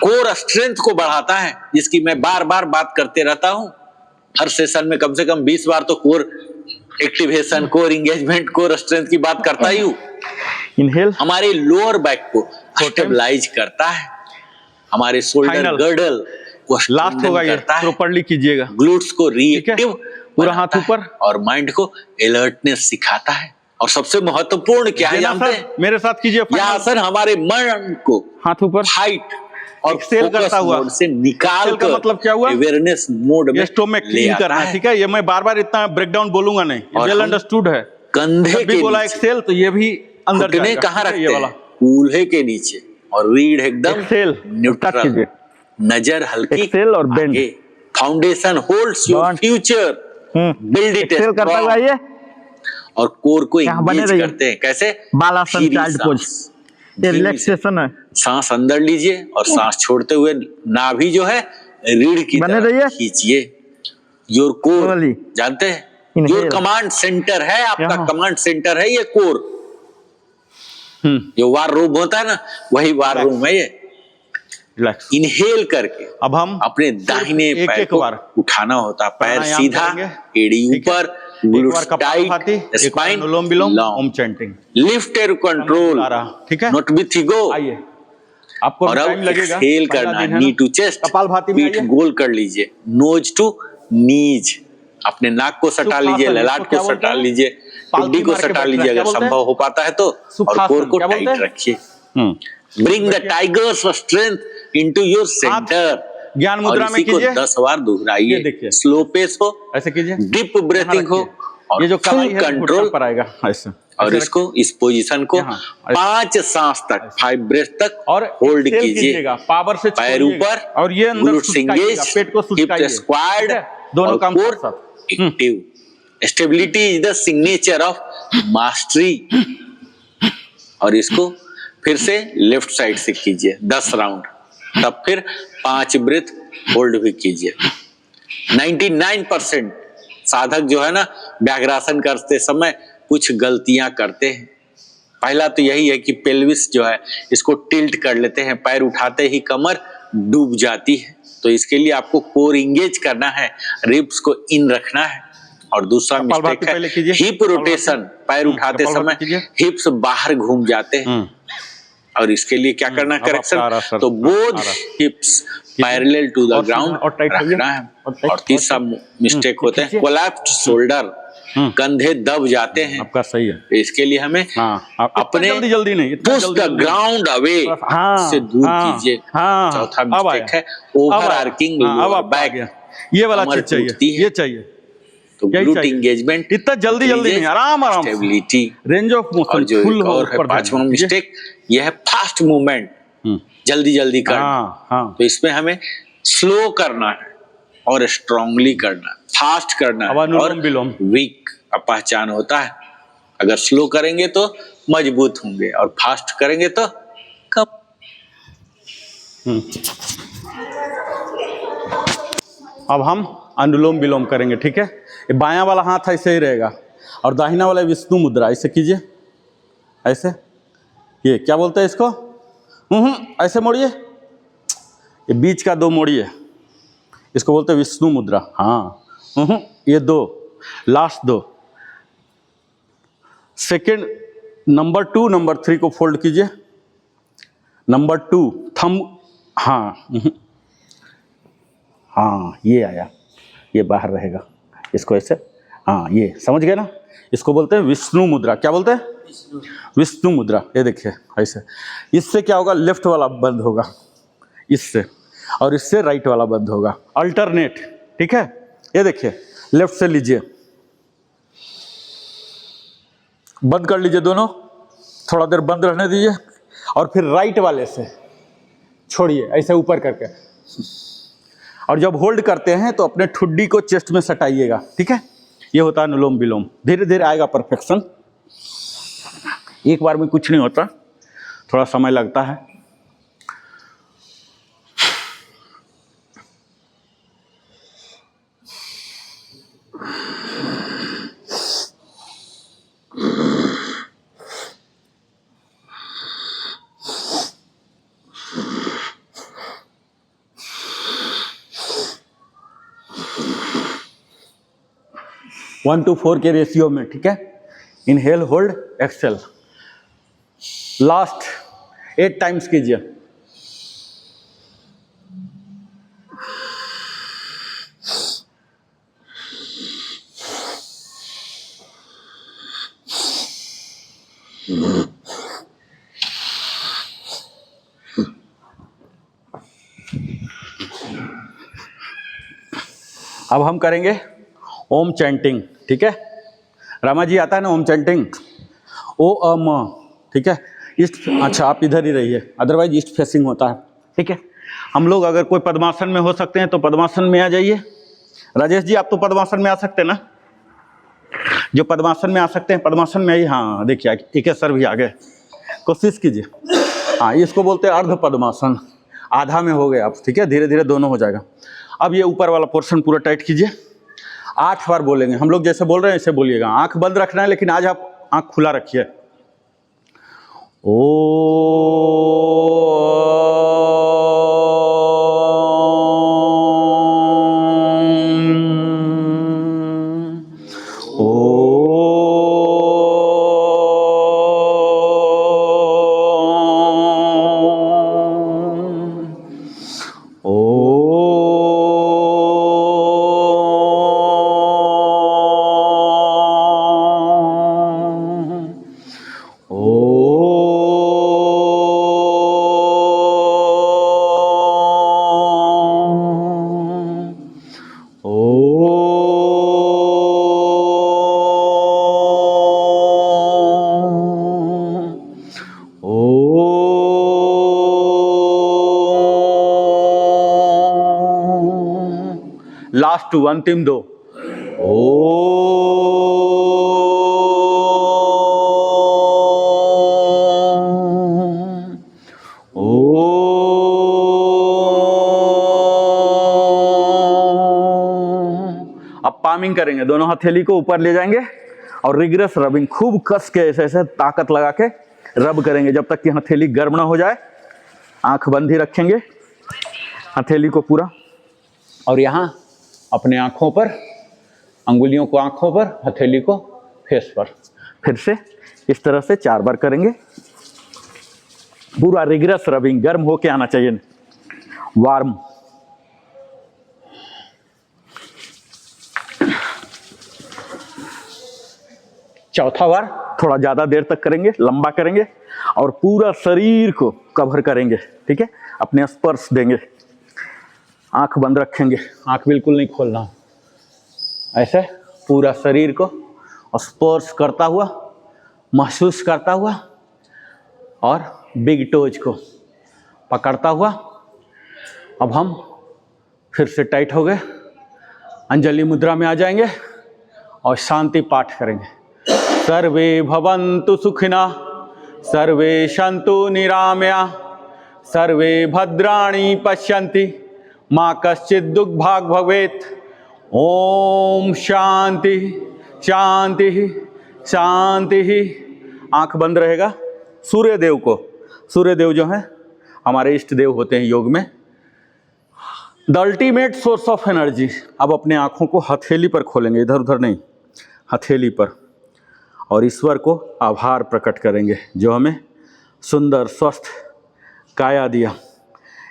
Speaker 2: कोर स्ट्रेंथ को बढ़ाता है, जिसकी मैं बार बार बात करते रहता हूं। हर सेशन में कम से कम 20 बार तो core activation, core engagement, core strength की बात करता ही हूं।
Speaker 1: इनहेल,
Speaker 2: हमारे लोअर बैक को स्टेबलाइज करता है, हमारे शोल्डर
Speaker 1: Final।
Speaker 2: गर्डल को
Speaker 1: लास्ट होगा, ये
Speaker 2: करता है,
Speaker 1: प्रॉपर्ली कीजिएगा।
Speaker 2: ग्लूट्स को
Speaker 1: ठीक है?
Speaker 2: रिएक्टिव
Speaker 1: पूरा हाथ ऊपर।
Speaker 2: और माइंड को अलर्टनेस सिखाता है। और सबसे महत्वपूर्ण क्या है,
Speaker 1: देना
Speaker 2: जानते
Speaker 1: सर,
Speaker 2: हैं?
Speaker 1: मेरे साथ कीजिए।
Speaker 2: यह
Speaker 1: final।
Speaker 2: आसन हमारे मन को
Speaker 1: हाथ ऊपर,
Speaker 2: फाइट और
Speaker 1: Exhale
Speaker 2: फोकस
Speaker 1: करता हुआ।
Speaker 2: मोड से निकाल
Speaker 1: Exhale का
Speaker 2: कर
Speaker 1: मतलब क्या हुआ?
Speaker 2: अवेयरनेस मोड में
Speaker 1: ये स्टोमक
Speaker 2: ले
Speaker 1: क्लीन
Speaker 2: आता
Speaker 1: करना है, ठीक है? ये मैं बार बार इतना ब्रेकडाउन बोलूंगा नहीं,
Speaker 2: और
Speaker 1: वेल
Speaker 2: हम
Speaker 1: अंडरस्टूड है।
Speaker 2: कंधे
Speaker 1: जब भी
Speaker 2: के
Speaker 1: बोला
Speaker 2: नीचे,
Speaker 1: एक्सेल तो ये भी अंदर
Speaker 2: घुटने
Speaker 1: जाएगा,
Speaker 2: कहाँ
Speaker 1: ठीक है?
Speaker 2: रखते
Speaker 1: ये वाला
Speaker 2: हैं? कूल्हे के नीचे, और रीढ़ एकदम
Speaker 1: एक्सेल,
Speaker 2: न्यूट्रल,
Speaker 1: कीजिए।
Speaker 2: नजर हल्की
Speaker 1: एक्सेल और बेंड।
Speaker 2: आगे। Foundation holds your
Speaker 1: Bond।
Speaker 2: Future, build it
Speaker 1: exhale करता हुआ ये
Speaker 2: और कोर को
Speaker 1: यहाँ बने
Speaker 2: एंगेज
Speaker 1: रहिए।
Speaker 2: करते हैं। कैसे?
Speaker 1: बालासन,
Speaker 2: धीमी
Speaker 1: चाइल्ड
Speaker 2: सांस,
Speaker 1: पोज, ये
Speaker 2: धीमी
Speaker 1: रिलैक्सेशन है।
Speaker 2: सांस अंदर लीजिए और सांस छोड़ते हुए नाभि जो है रीढ़ की
Speaker 1: बने
Speaker 2: तरफ
Speaker 1: रहिए।
Speaker 2: खींचिए। Your core,
Speaker 1: Slowly।
Speaker 2: जानते हैं?
Speaker 1: Inhale।
Speaker 2: योर कमांड सेंटर है, आपका
Speaker 1: यहाँ।
Speaker 2: कमांड सेंटर है ये कोर। जो वार रूम होता है ना, वही वार रूम है ये।
Speaker 1: रिलैक्स।
Speaker 2: इनहेल करके
Speaker 1: अब हम
Speaker 2: अपने दाहिने
Speaker 1: एक
Speaker 2: पैर
Speaker 1: एक
Speaker 2: को
Speaker 1: बार
Speaker 2: उठाना होता है, पैर
Speaker 1: प्राणायाम
Speaker 2: सीधा,
Speaker 1: करेंगे।
Speaker 2: एड़ी
Speaker 1: ठीक है?
Speaker 2: ऊपर,
Speaker 1: एक बार
Speaker 2: ग्लूट्स
Speaker 1: कपालभाति,
Speaker 2: टाइट,
Speaker 1: एक बार
Speaker 2: spine
Speaker 1: anulom vilom, Om
Speaker 2: long,
Speaker 1: chanting.
Speaker 2: Lift your control,
Speaker 1: आ रहा, ठीक है?
Speaker 2: Not with ego.
Speaker 1: आइए, आपको
Speaker 2: और
Speaker 1: टाइम
Speaker 2: अब
Speaker 1: लगेगा।
Speaker 2: एक्सहेल
Speaker 1: पहला
Speaker 2: करना,
Speaker 1: दिन है
Speaker 2: नी
Speaker 1: ना?
Speaker 2: टू चेस्ट,
Speaker 1: कपालभाति में
Speaker 2: पीठ
Speaker 1: आइए।
Speaker 2: गोल कर लीजिए, नोज टू नीज, अपने नाक को सटा
Speaker 1: सुखासन,
Speaker 2: लीजिए,
Speaker 1: इसको
Speaker 2: ललाट
Speaker 1: क्या
Speaker 2: को
Speaker 1: बोलते
Speaker 2: सटा
Speaker 1: हैं?
Speaker 2: लीजिए,
Speaker 1: पालथी
Speaker 2: हड्डी को
Speaker 1: मार के
Speaker 2: सटा
Speaker 1: बैठना,
Speaker 2: लीजिए
Speaker 1: क्या
Speaker 2: अगर
Speaker 1: बोलते हैं?
Speaker 2: संभव हो पाता है तो, और
Speaker 1: सुखासन,
Speaker 2: कोर को
Speaker 1: क्या बोलते
Speaker 2: टाइट
Speaker 1: हैं?
Speaker 2: रखिए। Bring the tigers strength into your centre.
Speaker 1: ज्ञान मुद्रा में
Speaker 2: इसी को
Speaker 1: कीजिए।
Speaker 2: 10 बार दोहराइए।
Speaker 1: ये देखिए।
Speaker 2: स्लो पेस हो,
Speaker 1: ऐसे कीजिए।
Speaker 2: डीप ब्रीथिंग हो, और
Speaker 1: ये जो कलाई
Speaker 2: फुल
Speaker 1: है घुटने
Speaker 2: कंट्रोल
Speaker 1: पर आएगा ऐसे,
Speaker 2: और
Speaker 1: ऐसे
Speaker 2: इसको इस पोजीशन को
Speaker 1: यहाँ, ऐसे।
Speaker 2: 5 सांस तक 5 ब्रेथ तक
Speaker 1: और
Speaker 2: होल्ड
Speaker 1: एक्सेल
Speaker 2: कीजिए।
Speaker 1: कीजिएगा, पावर से
Speaker 2: पैर
Speaker 1: छोड़िएगा,
Speaker 2: ऊपर
Speaker 1: और ये अंदर
Speaker 2: ग्लूट्स
Speaker 1: सुटकाइएगा,
Speaker 2: एंगेज,
Speaker 1: पेट को
Speaker 2: हिप्स
Speaker 1: सुटकाइए,
Speaker 2: स्क्वायर्ड
Speaker 1: ठीक है? दोनों
Speaker 2: और
Speaker 1: काम
Speaker 2: कोर
Speaker 1: साथ साथ।
Speaker 2: Active. Stability is the signature of mastery. और इसको फिर से लेफ्ट साइड से कीजिए 10 राउंड, तब फिर 5 ब्रेथ होल्ड भी कीजिए। 99% साधक जो है ना व्याघ्रासन करते समय कुछ गलतियां करते हैं। पहला तो यही है कि पेल्विस जो है इसको टिल्ट कर लेते हैं, पैर उठाते ही कमर डूब जाती है। तो इसके लिए आपको कोर इंगेज करना है, रिब्स को इन रखना है। और दूसरा मिस्टेक है हिप रोटेशन, पैर उठाते समय हिप्स बाहर घूम जाते हैं। और इसके लिए क्या करना है करेक्शन, तो both hips parallel to the ground रखना है। और तीसरा मिस्टेक होते हैं कोलैप्स्ड शोल्डर, कंधे दब जाते हैं।
Speaker 1: आपका सही है।
Speaker 2: इसके लिए हमें अपने
Speaker 1: जल्दी नहीं,
Speaker 2: पुश द ग्राउंड अवे से दूर कीजिए। चौथा मिस्टेक है ओवर आर्किंग लोअर बैक,
Speaker 1: ये वाला चीज चाहिए, ये चाहिए।
Speaker 2: तो ग्लूट एंगेजमेंट
Speaker 1: इतना जल्दी नहीं, आराम आराम,
Speaker 2: स्टेबिलिटी,
Speaker 1: रेंज ऑफ मोशन।
Speaker 2: और जो एक और है पांचवा मिस्टेक, यह है फास्ट मूवमेंट, जल्दी करना। तो इसमें हमें स्लो करना है और स्ट्रांगली करना, फास्ट करना है और वीक पहचान होता है। अगर स्लो करेंगे तो मजबूत होंगे और फास्ट करेंगे तो कब।
Speaker 1: अब हम अनुलोम विलोम करेंगे, ठीक है? ये बायां वाला हाथ ऐसे ही रहेगा और दाहिना वाला विष्णु मुद्रा, ऐसे कीजिए, ऐसे। ये क्या बोलते हैं इसको, ऐसे मोड़िए, ये बीच का 2 मोड़िए, इसको बोलते हैं विष्णु मुद्रा। हाँ, ये 2 लास्ट 2। सेकेंड नंबर 2 नंबर 3 को फोल्ड कीजिए। नंबर 2 थंब, हाँ ये आया, ये बाहर रहेगा, इसको ऐसे, हाँ ये समझ गए ना। इसको बोलते हैं विष्णु मुद्रा। क्या बोलते हैं, विष्णु मुद्रा। ये देखिए ऐसे, इससे क्या होगा, लेफ्ट वाला बंद होगा इससे, और इससे राइट वाला बंद होगा, अल्टरनेट, ठीक है? ये देखिए लेफ्ट से लीजिए, बंद कर लीजिए दोनों, थोड़ा देर बंद रहने दीजिए, और फिर राइट वाले से छोड़िए ऐसे ऊपर करके। और जब होल्ड करते हैं तो अपने ठुड्डी को चेस्ट में सटाइएगा, ठीक है? ये होता है अनुलोम विलोम। धीरे धीरे आएगा परफेक्शन, एक बार में कुछ नहीं होता, थोड़ा समय लगता है। वन टू 4 के रेशियो में, ठीक है? Inhale, hold, exhale. Last 8 times कीजिए। अब हम करेंगे ओम चैंटिंग, ठीक है? रामा जी आता है ना ओम चैंटिंग, ओ अम, ठीक है? ईस्ट, अच्छा आप इधर ही रहिए, अदरवाइज ईस्ट फेसिंग होता है, ठीक है? हम लोग अगर कोई पद्मासन में हो सकते हैं तो पद्मासन में आ जाइए। राजेश जी आप तो पद्मासन में आ सकते हैं ना, जो पद्मासन में आ सकते हैं पद्मासन में आइए। हाँ देखिए एक सर भी आ गए, कोशिश कीजिए। हाँ इसको बोलते हैं अर्ध पद्मासन, आधा में हो गए आप, ठीक है? धीरे धीरे दोनों हो जाएगा। अब ये ऊपर वाला पोर्शन पूरा टाइट कीजिए। 8 बार बोलेंगे हम लोग, जैसे बोल रहे हैं ऐसे बोलिएगा। आंख बंद रखना है, लेकिन आज आप आंख खुला रखिए। ओ ओ लास्ट अंतिम दो। ओ अब पामिंग करेंगे, दोनों हथेली को ऊपर ले जाएंगे और रिग्रेस रबिंग खूब कस के ऐसे ऐसे ताकत लगा के रब करेंगे जब तक कि हथेली गर्म ना हो जाए। आंख बंद ही रखेंगे हथेली को पूरा, और यहाँ अपने आंखों पर, अंगुलियों को आंखों पर, हथेली को फेस पर। फिर से इस तरह से 4 बार करेंगे। पूरा रिग्रेस रबिंग, गर्म होके आना चाहिए, वार्म। चौथा बार थोड़ा ज़्यादा देर तक करेंगे, लंबा करेंगे और पूरा शरीर को कवर करेंगे। ठीक है, अपने स्पर्श देंगे, आंख बंद रखेंगे, आंख बिल्कुल नहीं खोलना, ऐसे पूरा शरीर को स्पर्श करता हुआ, महसूस करता हुआ और बिग टोज को पकड़ता हुआ। अब हम फिर से टाइट हो गए, अंजलि मुद्रा में आ जाएंगे और शांति पाठ करेंगे। सर्वे भवन्तु सुखिनः, सर्वे सन्तु निरामया, सर्वे भद्राणि पश्यन्ति, माँ कश्चित् दुःखभाग् भवेत्। ओम शांति शांति शांति। आंख बंद रहेगा। सूर्य देव को, सूर्य देव जो हैं हमारे इष्ट देव होते हैं योग में, the ultimate source of energy. अब अपने आंखों को हथेली पर खोलेंगे, इधर उधर नहीं, हथेली पर, और ईश्वर को आभार प्रकट करेंगे जो हमें सुंदर स्वस्थ काया दिया,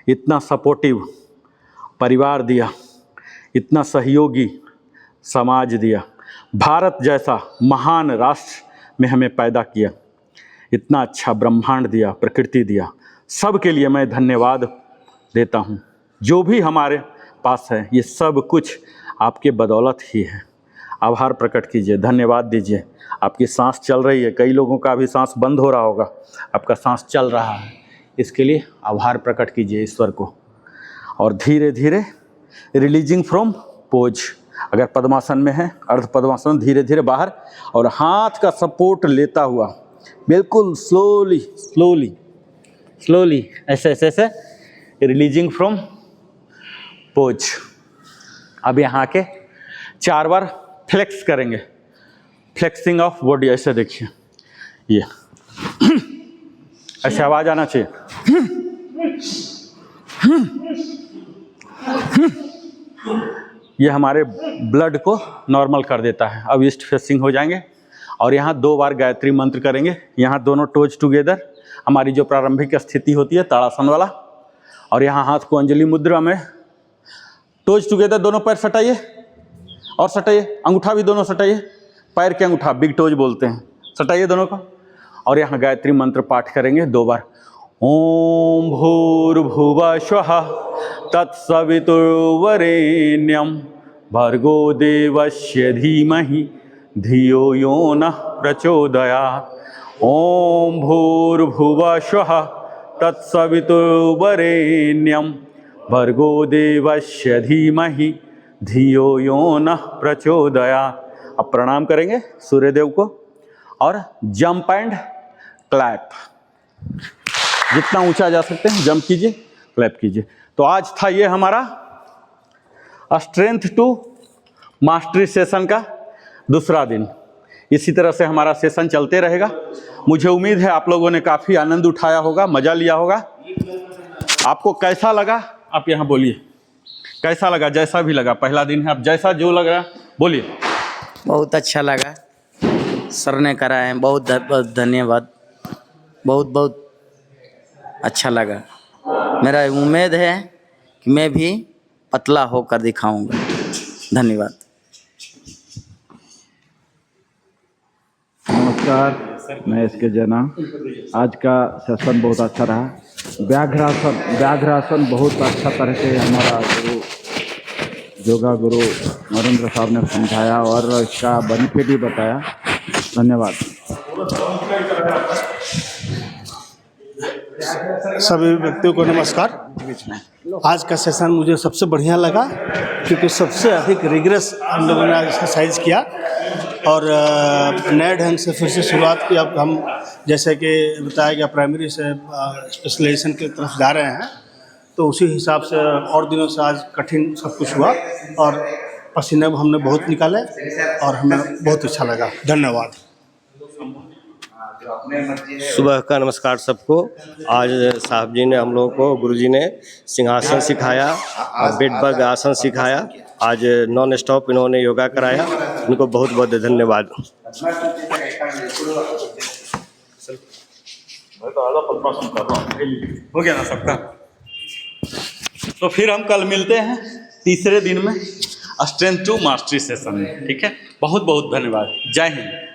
Speaker 1: इतना सपोर्टिव परिवार दिया, इतना सहयोगी समाज दिया, भारत जैसा महान राष्ट्र में हमें पैदा किया, इतना अच्छा ब्रह्मांड दिया, प्रकृति दिया। सब के लिए मैं धन्यवाद देता हूँ। जो भी हमारे पास है ये सब कुछ आपके बदौलत ही है। आभार प्रकट कीजिए, धन्यवाद दीजिए। आपकी सांस चल रही है, कई लोगों का भी सांस बंद हो रहा होगा, आपका सांस चल रहा है, इसके लिए आभार प्रकट कीजिए ईश्वर को। और धीरे धीरे रिलीजिंग फ्रॉम पोज, अगर पद्मासन में है अर्ध पद्मासन, धीरे धीरे बाहर, और हाथ का सपोर्ट लेता हुआ बिल्कुल स्लोली स्लोली स्लोली ऐसे ऐसे ऐसे रिलीजिंग फ्रॉम पोज। अब यहाँ के 4 बार फ्लेक्स करेंगे, फ्लेक्सिंग ऑफ बॉडी। ऐसे देखिए, ये ऐसे आवाज आना चाहिए। ये हमारे ब्लड को नॉर्मल कर देता है। अब ईस्ट फेसिंग हो जाएंगे और यहाँ 2 बार गायत्री मंत्र करेंगे। यहाँ दोनों टोज टुगेदर, हमारी जो प्रारंभिक स्थिति होती है ताड़ासन वाला, और यहाँ हाथ को अंजलि मुद्रा में, टोज टुगेदर, दोनों पैर सटाइए और सटाइए, अंगूठा भी दोनों सटाइए, पैर के अंगूठा बिग टोज बोलते हैं, सटाइए दोनों को। और यहाँ गायत्री मंत्र पाठ करेंगे 2 बार। ओम भूर्भुवः स्वः तत्सवितुर्वरेण्यं भर्गो देवस्य धीमहि धियो यो नः प्रचोदयात्। ओम भूर्भुवः स्वः तत्सवितुर्वरेण्यं भर्गो देवस्य धीमहि धियो यो नः प्रचोदयात्। अब प्रणाम करेंगे सूर्यदेव को और जंप एंड क्लैप, जितना ऊंचा जा सकते हैं जंप कीजिए, क्लैप कीजिए। तो आज था ये हमारा स्ट्रेंथ टू मास्टरी सेशन का दूसरा दिन। इसी तरह से हमारा सेशन चलते रहेगा। मुझे उम्मीद है आप लोगों ने काफ़ी आनंद उठाया होगा, मज़ा लिया होगा। आपको कैसा लगा आप यहाँ बोलिए, कैसा लगा? जैसा भी लगा, पहला दिन है, अब जैसा जो लग रहा बोलिए।
Speaker 4: बहुत अच्छा लगा, सर ने कराए हैं, बहुत बहुत धन्यवाद, बहुत बहुत अच्छा लगा। मेरा उम्मीद है कि मैं भी पतला होकर दिखाऊंगा। धन्यवाद।
Speaker 5: नमस्कार, मैं इसके जना। आज का सेशन बहुत अच्छा रहा। व्याघ्रासन बहुत अच्छा तरह से हमारा गुरु योगा गुरु नरेंद्र साहब ने समझाया और इसका बेनिफिट भी बताया। धन्यवाद।
Speaker 6: सभी व्यक्तियों को नमस्कार। आज का सेशन मुझे सबसे बढ़िया लगा क्योंकि सबसे अधिक रिग्रेस हम लोगों ने एक्सरसाइज किया और नए ढंग से फिर से शुरुआत की। अब हम जैसे कि बताया गया प्राइमरी से स्पेशलाइजेशन की तरफ जा रहे हैं, तो उसी हिसाब से और दिनों से आज कठिन सब कुछ हुआ और पसीने हमने बहुत निकाले और हमें बहुत अच्छा लगा। धन्यवाद।
Speaker 7: सुबह का नमस्कार सबको। आज साहब जी ने हम लोगों को, गुरुजी ने सिंहासन सिखाया, बेडबग आसन सिखाया। आज नॉन स्टॉप इन्होंने योगा कराया, उनको बहुत बहुत धन्यवाद।
Speaker 1: हो गया ना सबका? तो फिर हम कल मिलते हैं तीसरे दिन में स्ट्रेंथ टू मास्टरी सेशन में। ठीक है, बहुत बहुत धन्यवाद। जय हिंद।